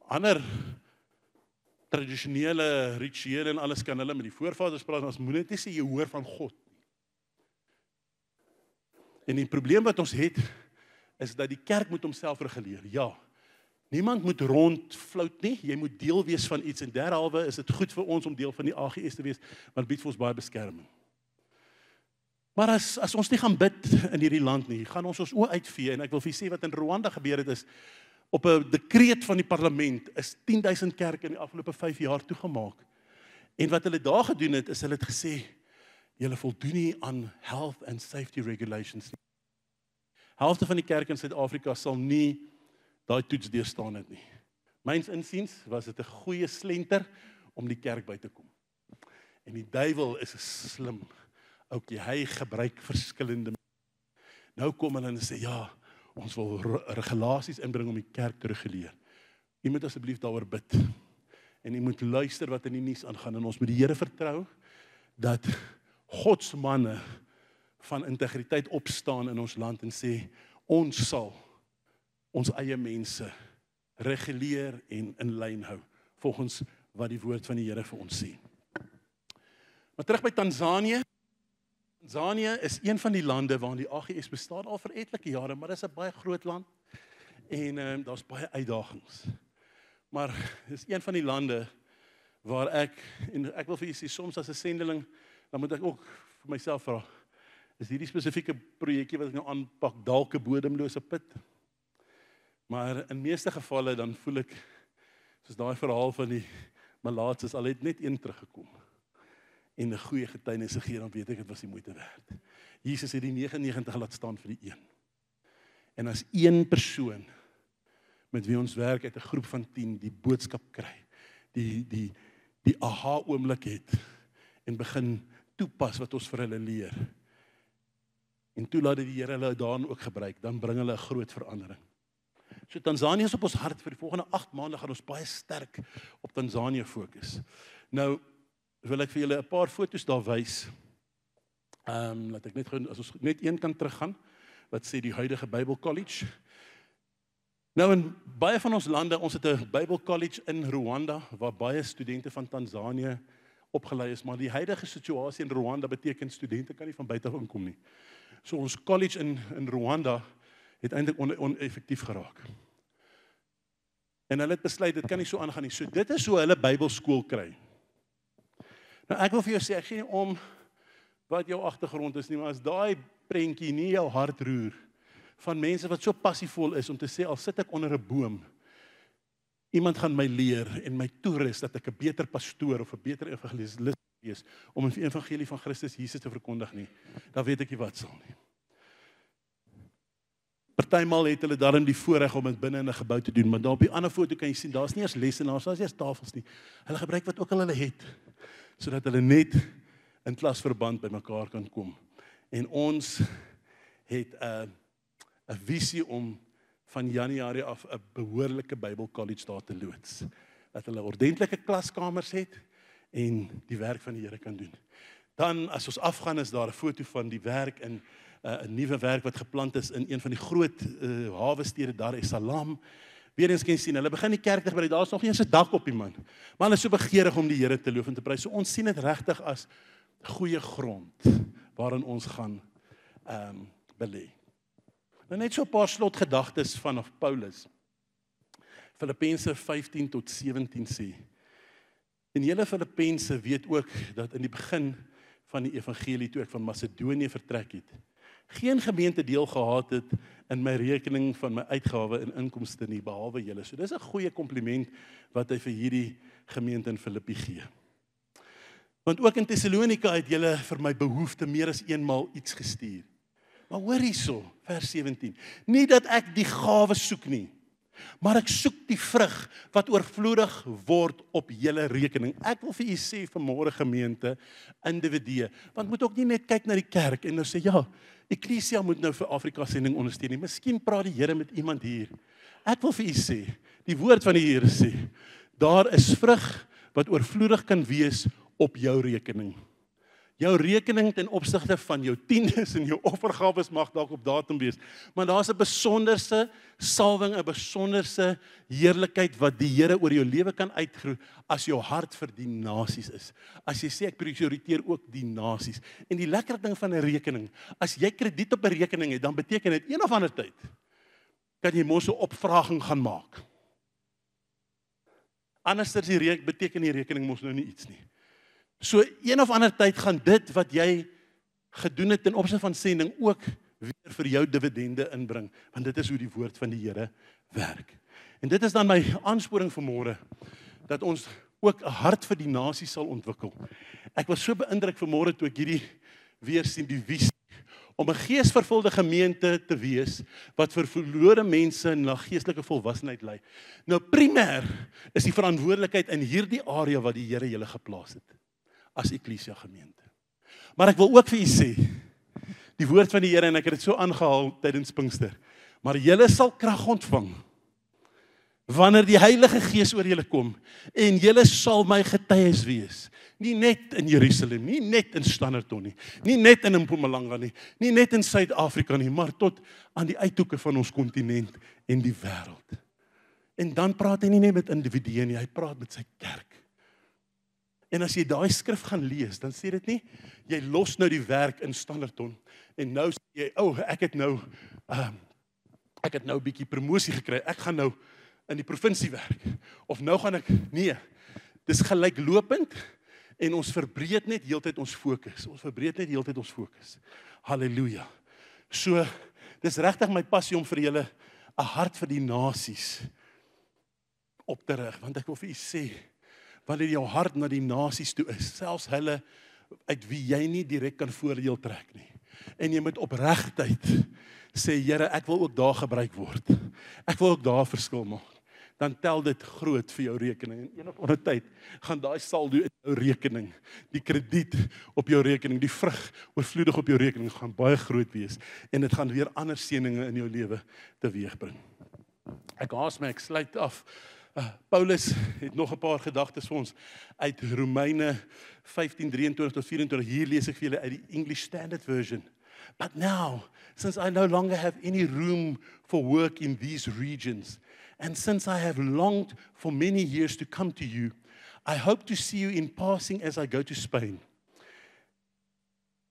Ander tradisionele rituele en alles kan hulle met die voorvaders praat, ons moet net nie sê jy hoor van God nie. En die probleem wat ons het, is dat die kerk moet homself reguleer. Ja, niemand moet rondflout nie, jy moet deel wees van iets, en derhalwe is dit goed vir ons om deel van die AGS te wees, want bied vir ons baie beskerming. Maar as ons nie gaan bid in hierdie land nie, gaan ons oë uitvee, en ek wil vir julle sê wat in Rwanda gebeur het is, op 'n dekreet van die parlement is 10,000 kerke in die afgelope 5 jaar toegemaak. En wat hulle daar gedoen het, is hulle het gesê, julle voldoen nie aan health and safety regulations nie. Helfte van die kerke in Suid-Afrika sal nie daai toets deurstaan het nie. Myns insiens was dit 'n goeie slenter om die kerk by te kom. En die duiwel is 'n slim ouetjie, hy gebruik verskillende. Nou kom hulle en sê, ja, ons wil regulasies inbring om die kerk te reguleer. U moet asseblief daaroor bid. En u moet luister wat in die nuus aangaan, en ons moet die Here vertrou dat Gods manne van integriteit opstaan in ons land en sê, ons sal ons eie mense reguleer en in lyn hou, volgens wat die woord van die Here vir ons sê. Maar terug by Tanzanië. Tanzanië is een van die lande waarin die AGS bestaan al vir etlike jare, maar dit is 'n baie groot land en daar's baie uitdagings. Maar dis een van die lande waar ek wil vir julle sê, soms as 'n sendeling, dan moet ek ook vir myself vra, is hierdie spesifieke projekkie wat ek nou aanpak dalk 'n bodemlose put? Maar in meeste gevalle dan voel ek, soos daai verhaal van die malaatses, al het net een teruggekom en 'n goeie getuienis gegee, dan weet ek dit was die moeite werd. Jesus het die 99 laat staan vir die een. En as een persoon met wie ons werk uit 'n groep van 10 die boodskap kry, die aha oomblik het en begin toepas wat ons vir hulle leer, en toelaat die Here hulle daarin ook gebruik, dan bring hulle 'n groot verandering. So Tanzanië is op ons hart. Vir die volgende 8 maande gaan ons baie sterk op Tanzanië fokus. Nou wil ek vir julle 'n paar foto's daar wys Laat ek net gou, as ons net een kan teruggaan, wat sê die huidige Bible College. Nou in baie van ons lande, ons het 'n Bible College in Rwanda, waar baie studente van Tanzanië opgelei is, maar die huidige situasie in Rwanda beteken studente kan nie van buite af inkom nie. So ons college in Rwanda het eintlik oneffektief geraak. En hulle het besluit, dit kan nie so aangaan nie. So dit is hoe hulle Bybelskool kry. Nou ek wil vir jou sê, ek gee nie om wat jou agtergrond is nie, maar as daai prentjie nie jou hart roer, van mense wat so passievol is om te sê, al sit ek onder 'n boom, iemand gaan my leer en my toerus dat ek 'n beter pastoor of 'n beter evangelis wees om die evangelie van Christus Jesus te verkondig nie, dan weet ek nie wat sal nie. Partymal het hulle daarin die voorreg om dit binne in 'n gebou te doen, maar daar op die ander foto kan jy sien, daar's nie eens lesenaars, daar's nie eens tafels nie. Hulle gebruik wat ook al hulle het, sodat hulle net in klasverband by mekaar kan kom. En ons het 'n visie om van Januarie af 'n behoorlike Bybelkollege daar te loods. Dat hulle ordentlike klaskamers het en die werk van die Here kan doen. Dan as ons afgaan is daar 'n foto van die werk in 'n nuwe werk wat geplant is in een van die groot hawe stede Dar es Salaam. Weer eens kan jy sien, hulle begin die kerk te gebruik, daar's nog nie eens 'n dak op die man. Maar hulle is so begeerig om die Here te loof en te prys. So ons sien dit regtig as goeie grond waarin ons gaan belê. Nou net so 'n paar slotgedagtes van Paulus. Filippense 15 tot 17 sê. En julle Filippense weet ook dat in die begin van die evangelie toe ek van Macedonië vertrek het, geen gemeente deel gehad het in my rekening van my uitgawe en inkomste nie, behalwe julle. So dis 'n goeie kompliment wat hy vir hierdie gemeente in Filippi gee. Want ook in Thessalonika het julle vir my behoefte meer as eenmaal iets gestuur. Maar hoor hierso, vers 17. Nie dat ek die gawe soek nie, maar ek soek die vrug wat oorvloedig word op julle rekening. Ek wil vir u sê vanmôre gemeente, individue, want moet ook nie net kyk na die kerk en nou sê ja, Eklesia moet nou vir Afrika sending ondersteun nie. Miskien praat die Here met iemand hier. Ek wil vir u sê, die woord van die Here sê, daar is vrug wat oorvloedig kan wees op jou rekening. Jou rekening ten opsigte van jou tiendes en jou offergawes mag dalk op datum wees, maar daar's 'n besonderse salwing, 'n besonderse heerlikheid wat die Here oor jou lewe kan uitgroei as jou hart vir die nasies is. As jy sê ek prioriteer ook die nasies. En die lekker ding van 'n rekening, as jy krediet op 'n rekening het, dan beteken dit een of ander tyd kan jy mos 'n opvraging gaan maak. Anders beteken die rekening mos nou nie iets nie. So een of ander tyd gaan dit wat jy gedoen het ten opsigte van sending ook weer vir jou dividende inbring, want dit is hoe die woord van die Here werk. En dit is dan my aansporing vanmôre, dat ons ook 'n hart vir die nasie sal ontwikkel. Ek was so beïndruk vanmôre toe ek hierdie weer sien, die visie, om 'n geesvervulde gemeente te wees, wat vir verlore mense na geestelike volwassenheid lei. Nou primêr is die verantwoordelikheid in hierdie area wat die Here julle geplaas het, as Eklesia gemeente. Maar ek wil ook vir u sê, die woord van die Here, en ek het dit so aangehaal tydens Pinkster, maar julle sal krag ontvang, wanneer die Heilige Gees oor julle kom, en julle sal my getuies wees, nie net in Jerusalem, nie net in Standerton nie, nie net in Mpumalanga nie, nie net in Suid-Afrika nie, maar tot aan die uithoeke van ons kontinent en die wêreld. En dan praat hy nie net met individue nie, hy praat met sy kerk. En as jy daai skrif gaan lees, dan sê dit nie, jy los nou die werk in Standerton, en nou sê jy, ek het nou 'n bietjie promosie gekry, ek gaan nou in die provinsie werk, of nou gaan ek, nee, dis gelyklopend, en ons verbreed net heeltyd ons fokus, halleluja. So, dis regtig my passie om vir julle 'n hart vir die nasies op te rig, want ek wil vir u sê, wanneer jou hart na die nasies toe is, selfs hulle uit wie jy nie direk kan voordeel trek nie, en jy moet opregtheid sê, Here, ek wil ook daar gebruik word, ek wil ook daar verskil maak, dan tel dit groot vir jou rekening, en een of ander tyd gaan daai saldo in jou rekening, die krediet op jou rekening, die vrug oorvloedig op jou rekening, gaan baie groot wees, en dit gaan weer ander seëninge in jou lewe teweegbring. Ek sluit af Paulus het nog 'n paar gedagtes vir ons uit Romeine 15:23 tot 24. Hier lees ek vir julle uit die English Standard Version. But now, since I no longer have any room for work in these regions, and since I have longed for many years to come to you, I hope to see you in passing as I go to Spain,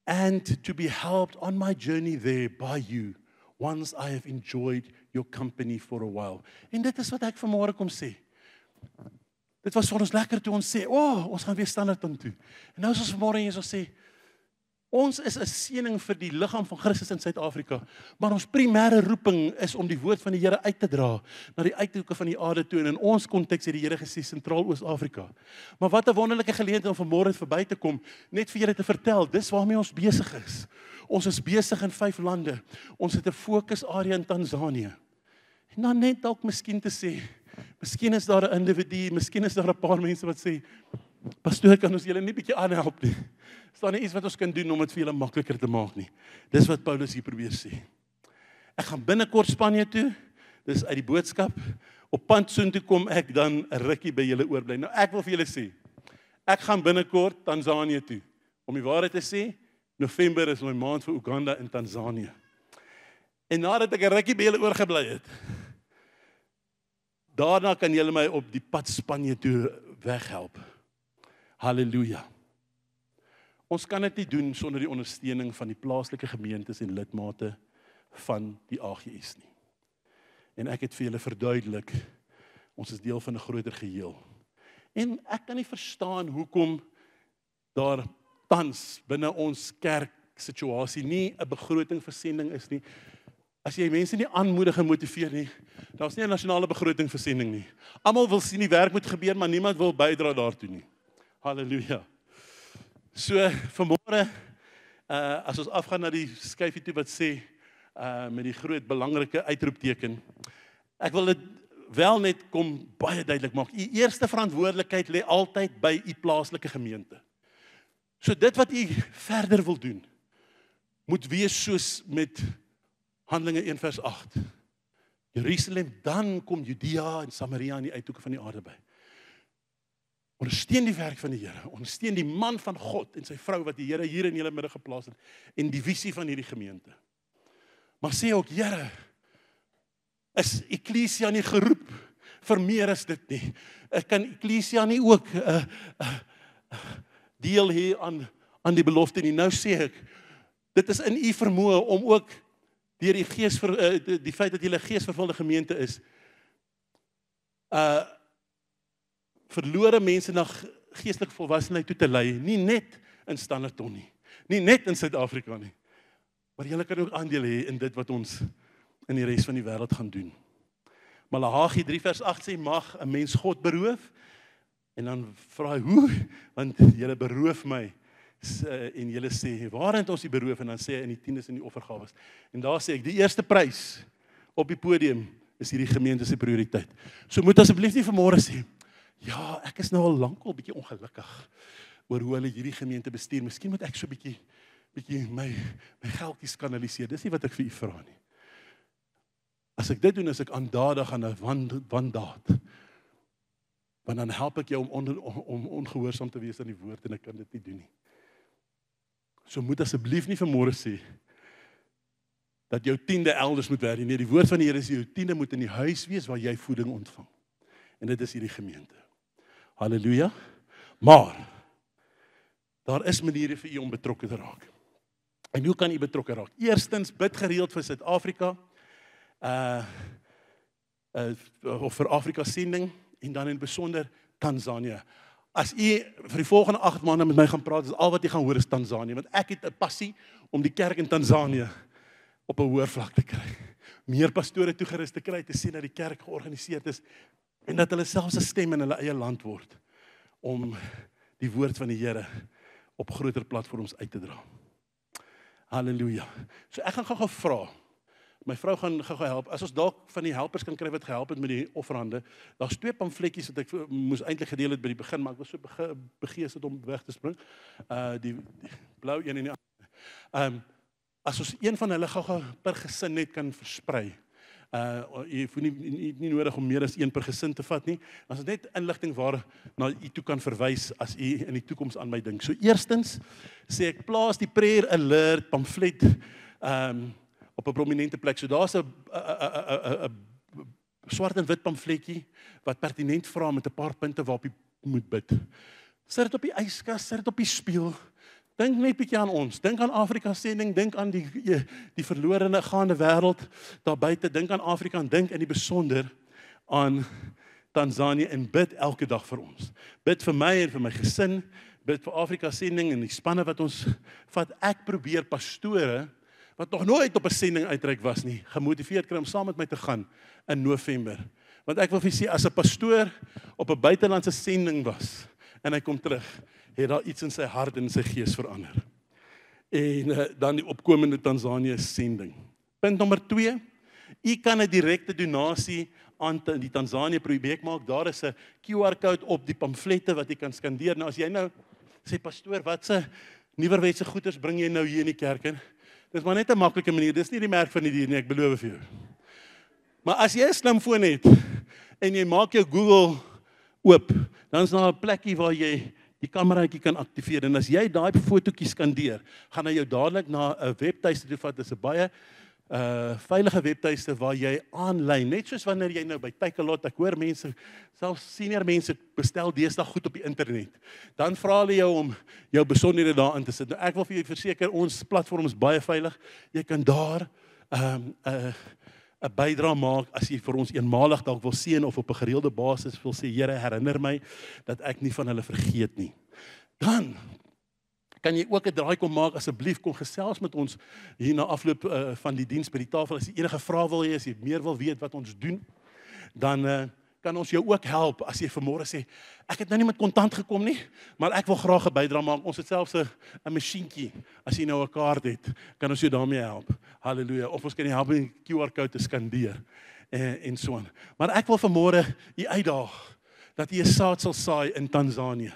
and to be helped on my journey there by you, once I have enjoyed your company for a while. En dit is wat ek vanmôre kom sê. Dit was vir ons lekker toe ons sê, ons gaan weer Standerton toe. En nou is ons vanmôre hier so sê, ons is 'n seëning vir die liggaam van Christus in Suid-Afrika, maar ons primêre roeping is om die woord van die Here uit te dra na die uithoeke van die aarde toe, en in ons konteks het die Here gesê Sentraal-Oos-Afrika. Maar wat 'n wonderlike geleentheid om vanmôre verby te kom, net vir julle te vertel, dis waarmee ons besig is. Ons is besig in 5 lande. Ons het 'n fokusarea in Tanzanië. En dan net dalk miskien te sê, miskien is daar 'n individu, miskien is daar 'n paar mense wat sê, pastoor, kan ons julle nie bietjie aanhelp nie? Is daar nie iets wat ons kan doen om dit vir julle makliker te maak nie? Dis wat Paulus hier probeer sê. Ek gaan binnekort Spanje toe, dis uit die boodskap. Op pad soontoe kom ek dan 'n rukkie by julle oorbly. Nou ek wil vir julle sê, ek gaan binnekort Tanzanië toe. Om die waarheid te sê, November is my maand vir Uganda en Tanzanië. En nadat ek 'n rukkie by julle oorgebly het, daarna kan julle my op die pad Spanje toe weghelp. Halleluja. Ons kan dit nie doen sonder die ondersteuning van die plaaslike gemeentes en lidmate van die AGS nie. En ek het vir julle verduidelik, ons is deel van 'n groter geheel. En ek kan nie verstaan hoekom daar tans binne ons kerk situasie nie 'n begroting vir sending is nie. As jy mense nie aanmoedig en motiveer nie, daar's nie 'n nasionale begroting vir sending nie. Almal wil sien die werk moet gebeur, maar niemand wil bydra daartoe nie. Halleluja. So vanmôre, as ons afgaan na die skyfie toe wat sê, met die groot belangrike uitroepteken, ek wil dit wel net kom baie duidelik maak. U eerste verantwoordelikheid lê altyd by u plaaslike gemeente. So dit wat u verder wil doen, moet wees soos met Handelinge 1 vers 8. Jerusalem, dan kom Judea en Samaria aan die uithoeke van die aarde by. Ondersteun die werk van die Here, ondersteun die man van God en sy vrou wat die Here hier in julle midde geplaas het, en die visie van hierdie gemeente. Maar sê ook, Here, is Eklesia nie geroep vir meer as dit nie? Ek kan Eklesia nie ook deel hier aan die belofte nie. Nou sê ek, dit is in u vermoë om ook deur die gees die feit dat jy 'n geesvervulde gemeente is, verlore mense na geestelike volwassenheid toe te lei, nie net in Standerton nie, nie net in Suid-Afrika nie, maar julle kan ook aandeel hê in dit wat ons in die res van die wêreld gaan doen. Maleagi 3 vers 8 sê, mag 'n mens God beroof, en dan vra hy, hoe? Want julle beroof my, en julle sê, waarin het ons die beroof? En dan sê hy in die tiendes en die offergawes. En daar sê ek, die eerste prys op die podium is hierdie gemeente se prioriteit. So moet asseblief nie vanmôre sê, ja, ek is nou al lankal bietjie ongelukkig oor hoe hulle hierdie gemeente bestuur. Miskien moet ek so bietjie my geldjies kanaliseer. Dis nie wat ek vir u vra nie. As ek dit doen, is ek aandadig aan 'n wandaad. Want dan help ek jou om ongehoorsaam te wees aan die woord, en ek kan dit nie doen nie. So moet asseblief nie vanmôre sê dat jou 10de elders moet werk nie. Nee, die woord van die Here sê jou 10de moet in die huis wees waar jy voeding ontvang. En dit is hierdie gemeente. Halleluja. Maar daar is maniere vir u om betrokke te raak. En hoe kan u betrokke raak? Eerstens, bid gereeld vir Suid-Afrika, of vir Afrika sending, en dan in besonder Tanzanië. As u vir die volgende 8 maande met my gaan praat, is al wat u gaan hoor is Tanzanië, want ek het 'n passie om die kerk in Tanzanië op 'n hoër vlak te kry. Meer pastore toegerus te kry, te sien dat die kerk georganiseerd is, en dat hulle selfs 'n stem in hulle eie land word, om die woord van die Here op groter platforms uit te dra. Halleluja. So ek gaan gou vra, my vrou gaan gou help, as ons dalk van die helpers kan kry wat gehelp het met die offerhande. Daar's 2 pamfletjies wat ek moes eintlik gedeel het by die begin, maar ek was so begeesterd om weg te spring. Die blou een en die ander. As ons een van hulle gou per gesin net kan versprei, Jy hoef nie nodig om meer as een per gesin te vat nie. Ons het net inligting waar na u toe kan verwys as u in die toekoms aan my dink. So eerstens sê ek plaas die prayer alert pamflet op 'n prominente plek. So daar's 'n swart en wit pamfletjie wat pertinent vra met 'n paar punte waarop jy moet bid. Sit dit op die yskas, sit dit op die spieël. Dink net 'n bietjie aan ons. Dink aan Afrika sending, dink aan die verlorene gaande wêreld daar buite, dink aan Afrika en dink in die besonder aan Tanzanië en bid elke dag vir ons. Bid vir my en vir my gesin, bid vir Afrika sending en die spanne wat ons vat. Ek probeer pastore wat nog nooit op 'n sending uitreik was nie, gemotiveerd kry om saam met my te gaan in November. Want ek wil vir sê as 'n pastoor op 'n buitelandse sending was en hy kom terug, het daar iets in sy hart en in sy gees verander. En dan die opkomende Tanzanië sending. Punt nommer 2, u kan 'n direkte donasie aan die Tanzanië projek maak. Daar is 'n QR-kode op die pamflette wat jy kan skandeer. Nou as jy nou sê pastoor, wat se nuwerwetse goeders bring jy nou hier in die kerk in? Dis maar net 'n maklike manier. Dis nie die merk van die dier nie, ek beloof vir jou. Maar as jy 'n slimfoon het en jy maak jou Google oop, dan is daar 'n plekkie waar jy die kameraatjie kan aktiveer en as jy daai fotootjie skandeer, gaan hy jou dadelik na 'n webtuiste toe vat. Dit is 'n baie veilige webtuiste waar jy aanlyn, net soos wanneer jy nou by Takealot, ek hoor mense, selfs senior mense bestel deesdae goed op die internet. Dan vra hulle jou om jou besonderhede daarin te sit. Nou ek wil vir jou verseker, ons platform is baie veilig. Jy kan daar 'n bydrae maak as jy vir ons eenmalig dalk wil seën of op 'n gereelde basis wil sê, Here, herinner my dat ek nie van hulle vergeet nie. Dan kan jy ook 'n draai kom maak, asseblief kom gesels met ons hier na afloop van die diens by die tafel. As jy enige vrae wil hê, as jy meer wil weet wat ons doen, dan kan ons jou ook help. As jy vanmôre sê, ek het nou nie met kontant gekom nie, maar ek wil graag 'n bydrae maak. Ons het selfs 'n masjienkie. As jy nou 'n kaart het, kan ons jou daarmee help. Halleluja. Of ons kan jy help met die QR-kode te skandeer en so aan. Maar ek wil vanmôre u uitdaag dat jy 'n saad sal saai in Tanzanië.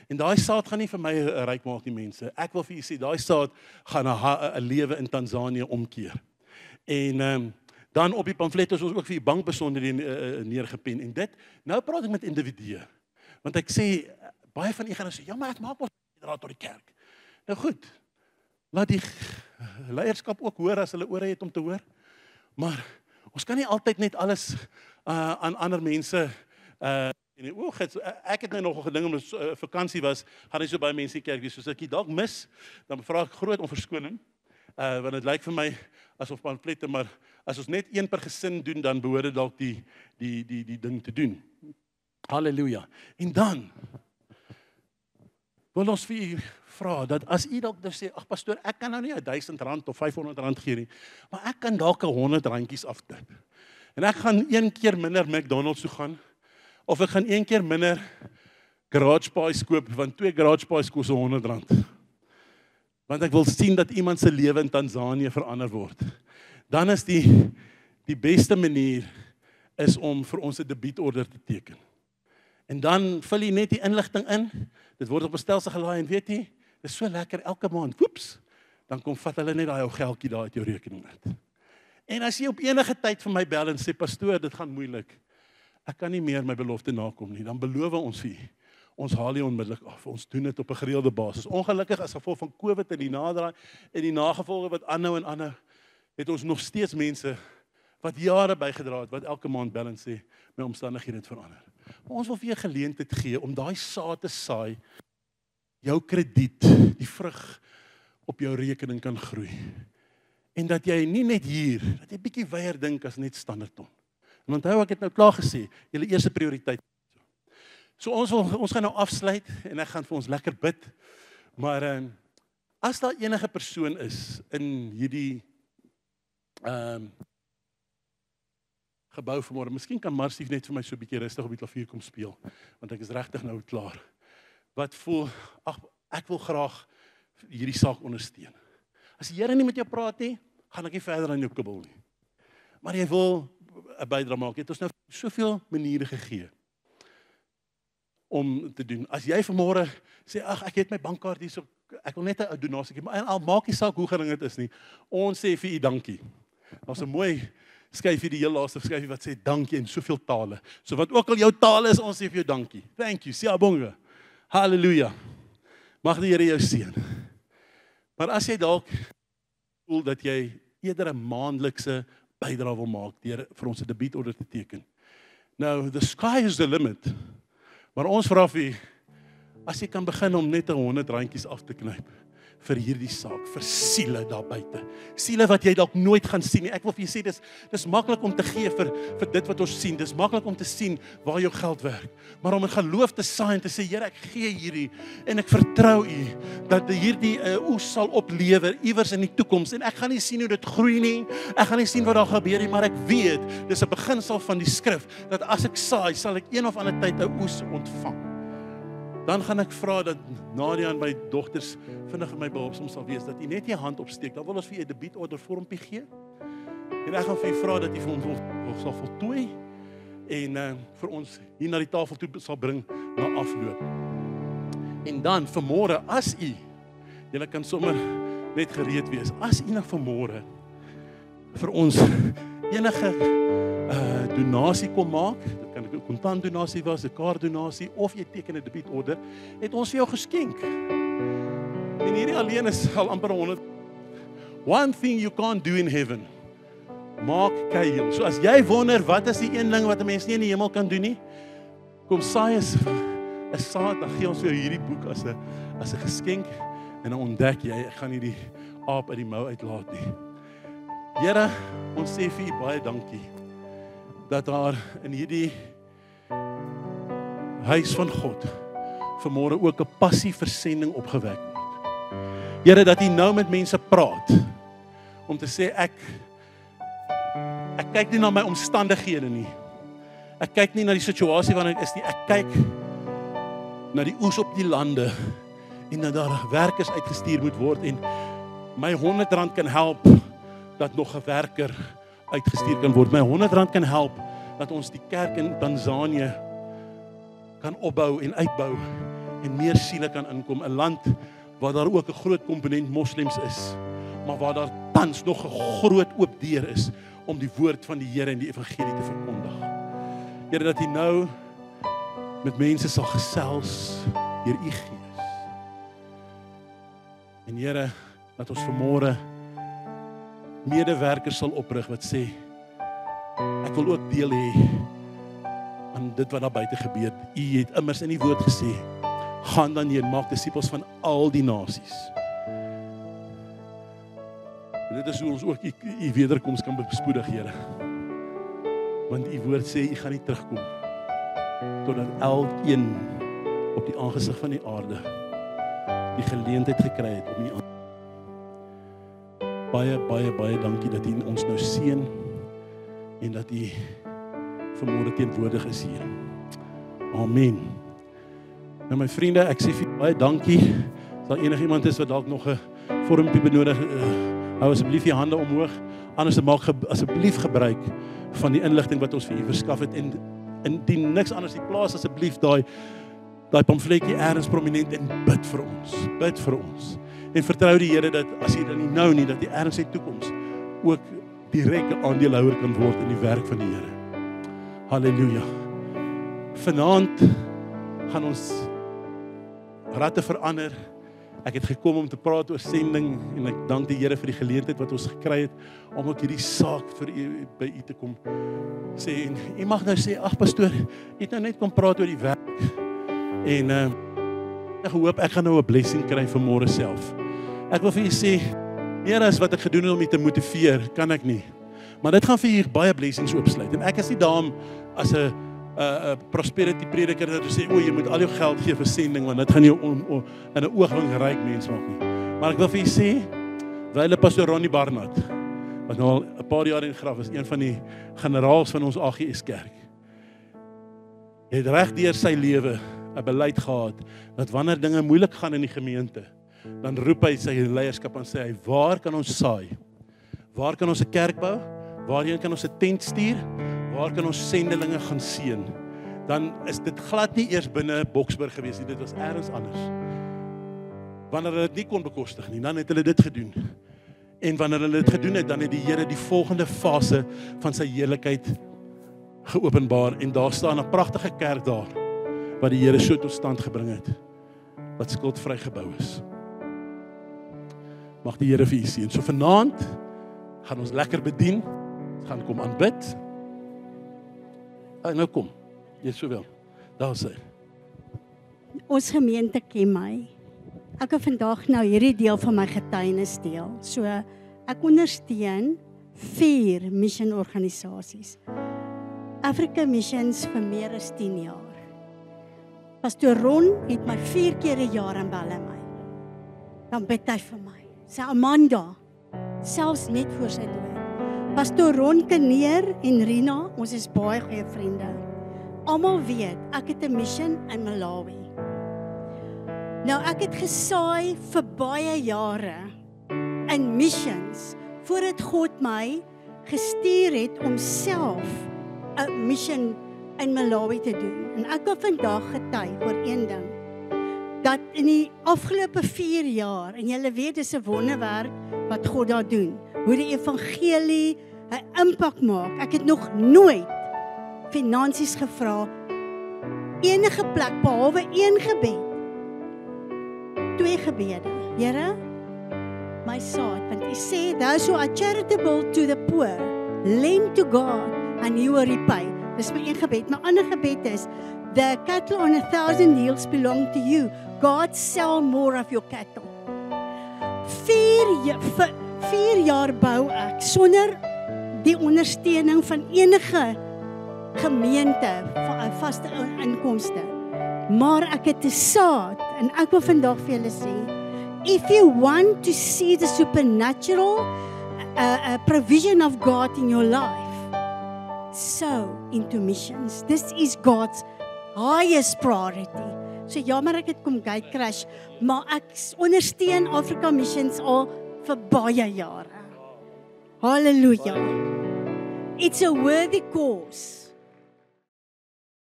En daai saad gaan nie vir my ryk maak nie, mense. Ek wil vir julle sê, daai saad gaan 'n lewe in Tanzanië omkeer. En dan op die pamflet is ons ook vir die bankbesonderhede neergepen. En dit, nou praat ek met individue. Want ek sê, baie van u gaan sê, ja, maar ek maak mos bydrae tot die kerk. Nou goed, laat die leierskap ook hoor as hulle ore het om te hoor. Maar ons kan nie altyd net alles aan ander mense ek het nou nog 'n geding omdat vakansie was, gaan nie so baie mense in die kerk wees. Soos ek dit dalk mis, dan vra ek groot om verskoning. Want dit lyk vir my asof pamflette, maar as ons net een per gesin doen, dan behoort dit dalk die ding te doen. Halleluja. En dan wil ons vir u vra dat as u dalk sê, ag pastoor, ek kan nou nie R1000 of R500 gee nie, maar ek kan dalk 'n R100 aftip. En ek gaan een keer minder McDonald's toe gaan. Of ek gaan een keer minder garage pies koop, want 2 garage pies kos R100. Want ek wil sien dat iemand se lewe in Tanzanië verander word. Dan is die beste manier is om vir ons 'n debietorder te teken. En dan vul jy net die inligting in. Dit word op 'n stelsel gelaai en weet jy, dis so lekker elke maand. Woeps, dan kom vat hulle net daai ou geldjie daar uit jou rekening uit. En as jy op enige tyd vir my bel en sê pastoor, dit gaan moeilik. Ek kan nie meer my belofte nakom nie. Dan beloof ons vir u. Ons haal nie onmiddellik af. Ons doen dit op 'n gereelde basis. Ongelukkig as gevolg van COVID en die naderdraai en die nagevolge wat aanhou en aanhou, het ons nog steeds mense wat jare bygedra het, wat elke maand bel en sê, my omstandighede het verander. Maar ons wil vir jou geleentheid gee om daai saad te saai, jou krediet, die vrug op jou rekening kan groei. En dat jy nie net hier, dat jy bietjie weier dink as net Standerton. En onthou, ek het nou klaar gesê, julle eerste prioriteit. So ons gaan nou afsluit en ek gaan vir ons lekker bid. Maar as daar enige persoon is in hierdie gebou vanmôre, miskien kan Marsief net vir my so 'n bietjie rustig op die klavier kom speel, want ek is regtig nou klaar. Wat voel, ag, ek wil graag hierdie saak ondersteun. As die Here nie met jou praat nie, gaan ek nie verder aan jou kibbel nie. Maar jy wil 'n bydrae maak. Jy het ons nou soveel maniere gegee om te doen. As jy vanmôre sê, ag, ek het my bankkaart hier, so ek wil net 'n donasie gee, maar al maak nie saak hoe gering dit is nie. Ons sê vir u dankie. Daar's 'n mooi skryf jy die heel laaste skryf jy wat sê dankie in soveel tale. So wat ook al jou tale is, ons sê vir jou dankie. Thank you. Siyabonga. Halleluja. Mag die Here jou seën. Maar as jy dalk voel dat jy eerder 'n maandelikse bydrae wil maak deur vir ons 'n debietorder te teken. Nou, the sky is the limit. Maar ons vra vir u, as jy kan begin om net 100 randjies af te knyp vir hierdie saak, vir siele daar buite. Siele wat jy dalk nooit gaan sien nie. Ek wil vir julle sê dis maklik om te gee vir dit wat ons sien. Dis maklik om te sien waar jou geld werk. Maar om in geloof te saai en te sê, Here, ek gee hierdie en ek vertrou u dat hierdie oes sal oplewer iewers in die toekoms en ek gaan nie sien hoe dit groei nie. Ek gaan nie sien wat daar gebeur nie, maar ek weet dis 'n beginsel van die skrif dat as ek saai, sal ek een of ander tyd 'n oes ontvang. Dan gaan ek vra dat Nadia en my dogters vinnig in my behulpsaam sal wees, dat jy net jy hand opsteek, dan wil ons vir jy 'n debietorder vormpie gee. En ek gaan vir jy vra dat jy vir ons sal voltooi en vir ons hier na die tafel toe sal bring na afloop. En dan vanmôre, as julle kan sommer net gereed wees, as nou vanmôre vir ons enige donasie kom maak, dit kan 'n kontant donasie wees, 'n kaartdonasie of jy teken 'n debietorder, het ons vir jou geskenk. En hierdie alleen is al amper 100. One thing you can't do in heaven. Maak kuil. So as jy wonder wat is die een ding wat 'n mens nie in die hemel kan doen nie, kom saai 'n saad, dan gee ons vir jou hierdie boek as 'n geskenk en dan ontdek jy, ek gaan nie die aap uit die mou uitlaat nie. Here, ons sê vir u baie dankie dat daar in hierdie huis van God vanmôre ook 'n passie vir sending opgewek word. Here, dat u nou met mense praat om te sê ek kyk nie na my omstandighede nie. Ek kyk nie na die situasie waarin ek is nie. Ek kyk na die oes op die lande en dat daar werkers uitgestuur moet word en my R100 kan help dat nog 'n werker uitgestuur kan word. My R100 kan help dat ons die kerk in Tanzanië kan opbou en uitbou en meer siele kan inkom. 'n Land waar daar ook 'n groot komponent moslems is, maar waar daar tans nog 'n groot oop deur is om die woord van die Here en die evangelie te verkondig. Here, dat u nou met mense sal gesels deur u Gees. En Here, dat ons vanmôre medewerkers sal oprig wat sê, ek wil ook deel hê aan dit wat daar buite gebeur. U het immers in die woord gesê, gaan dan heen, maak disippels van al die nasies. En dit is hoe ons ook u wederkoms kan bespoedig, Here. Want u woord sê, u gaan nie terugkom totdat elkeen op die aangesig van die aarde die geleentheid gekry het om u aan. Baie dankie dat u ons nou seën en dat u vanmôre teenwoordig is hier. Amen. Nou my vriende, ek sê vir baie dankie. As daar enigiemand is wat dalk nog 'n vormpie benodig, hou asseblief je hande omhoog. Anders maak asseblief gebruik van die inligting wat ons vir u verskaf het en indien niks anders die plaas asseblief daai pamfletjie ergens prominent en bid vir ons. Bid vir ons. En vertrou die Here dat as jy dit nie nou nie, dat die ergens in die toekoms ook direk 'n aandeelhouer kan word in die werk van die Here. Halleluja. Vanaand gaan ons ratte verander. Ek het gekom om te praat oor sending en ek dank die Here vir die geleentheid wat ons gekry het om ook hierdie saak vir u by u te kom sê. En u mag nou sê, ag pastoor, jy het nou net kom praat oor die werk. En ek hoop ek gaan nou 'n blessing kry vir môre self. Ek wil vir u sê, meer as wat ek gedoen het om u te motiveer, kan ek nie. Maar dit gaan vir u baie blessings oopsluit. En ek is nie daar as 'n prosperity prediker dat jy sê, jy moet al jou geld gee vir sending, want dit gaan jou in 'n oogwink ryk mens maak nie. Maar ek wil vir u sê, wyle pastoor Ronnie Barnard, wat nou al 'n paar jaar in graf is, een van die generaals van ons AGS kerk. Hy het reg deur sy lewe 'n beleid gehad, dat wanneer dinge moeilik gaan in die gemeente, dan roep hy sy leierskap en sê hy, waar kan ons saai? Waar kan ons 'n kerk bou? Waarheen kan ons 'n tent stuur? Waar kan ons sendelinge gaan seën? Dan is dit glad nie eers binne Boksburg gewees nie, dit was ergens anders. Wanneer hulle dit nie kon bekostig nie, dan het hulle dit gedoen. En wanneer hulle dit gedoen het, dan het die Here die volgende fase van sy heerlikheid geopenbaar. En daar staan 'n pragtige kerk daar, wat die Here so tot stand gebring het, wat skuldvry gebou is. Mag die Here vir u seën. So vanaand gaan ons lekker bedien, ons gaan kom aanbid. Nou kom, jy sowel, daar is hy. Ons gemeente ken my. Ek wil vandag nou hierdie deel van my getuienis deel. So, ek ondersteun 4 missionorganisasies. Africa Missions vir meer as 10 jaar. Pastor Ron het my 4 keer 'n jaar aanbel my. Dan bid hy vir my. Sy Amanda, selfs net voor sy dood. Pastor Ron Keneer en Rina, ons is baie goeie vriende. Almal weet, ek het 'n mission in Malawi. Nou ek het gesaai vir baie jare in missions, voordat God my gestuur het om self 'n mission in Malawi te doen. En ek wil vandag getuig oor een ding, dat in die afgelope 4 jaar, en julle weet dis 'n wonderwerk wat God daar doen, hoe die evangelie 'n impak maak. Ek het nog nooit finansies gevra, enige plek, behalwe 1 gebed. 2 gebede. Here, my saad, want hy sê, those who are charitable to the poor, lend to God, and he will repay. Dis my 1 gebed. My ander gebed is, the cattle on 1,000 hills belong to you. God sell more of your cattle. 4 jaar bou ek, sonder die ondersteuning van enige gemeente, van vaste inkomste. Maar ek het 'n saad, en ek wil vandag vir julle sê, if you want to see the supernatural provision of God in your life, sow into missions. This is God's highest priority. So jammer ek het kom gate crash, maar ek ondersteun Africa Missions al vir baie jare. Hallelujah. It's a worthy cause.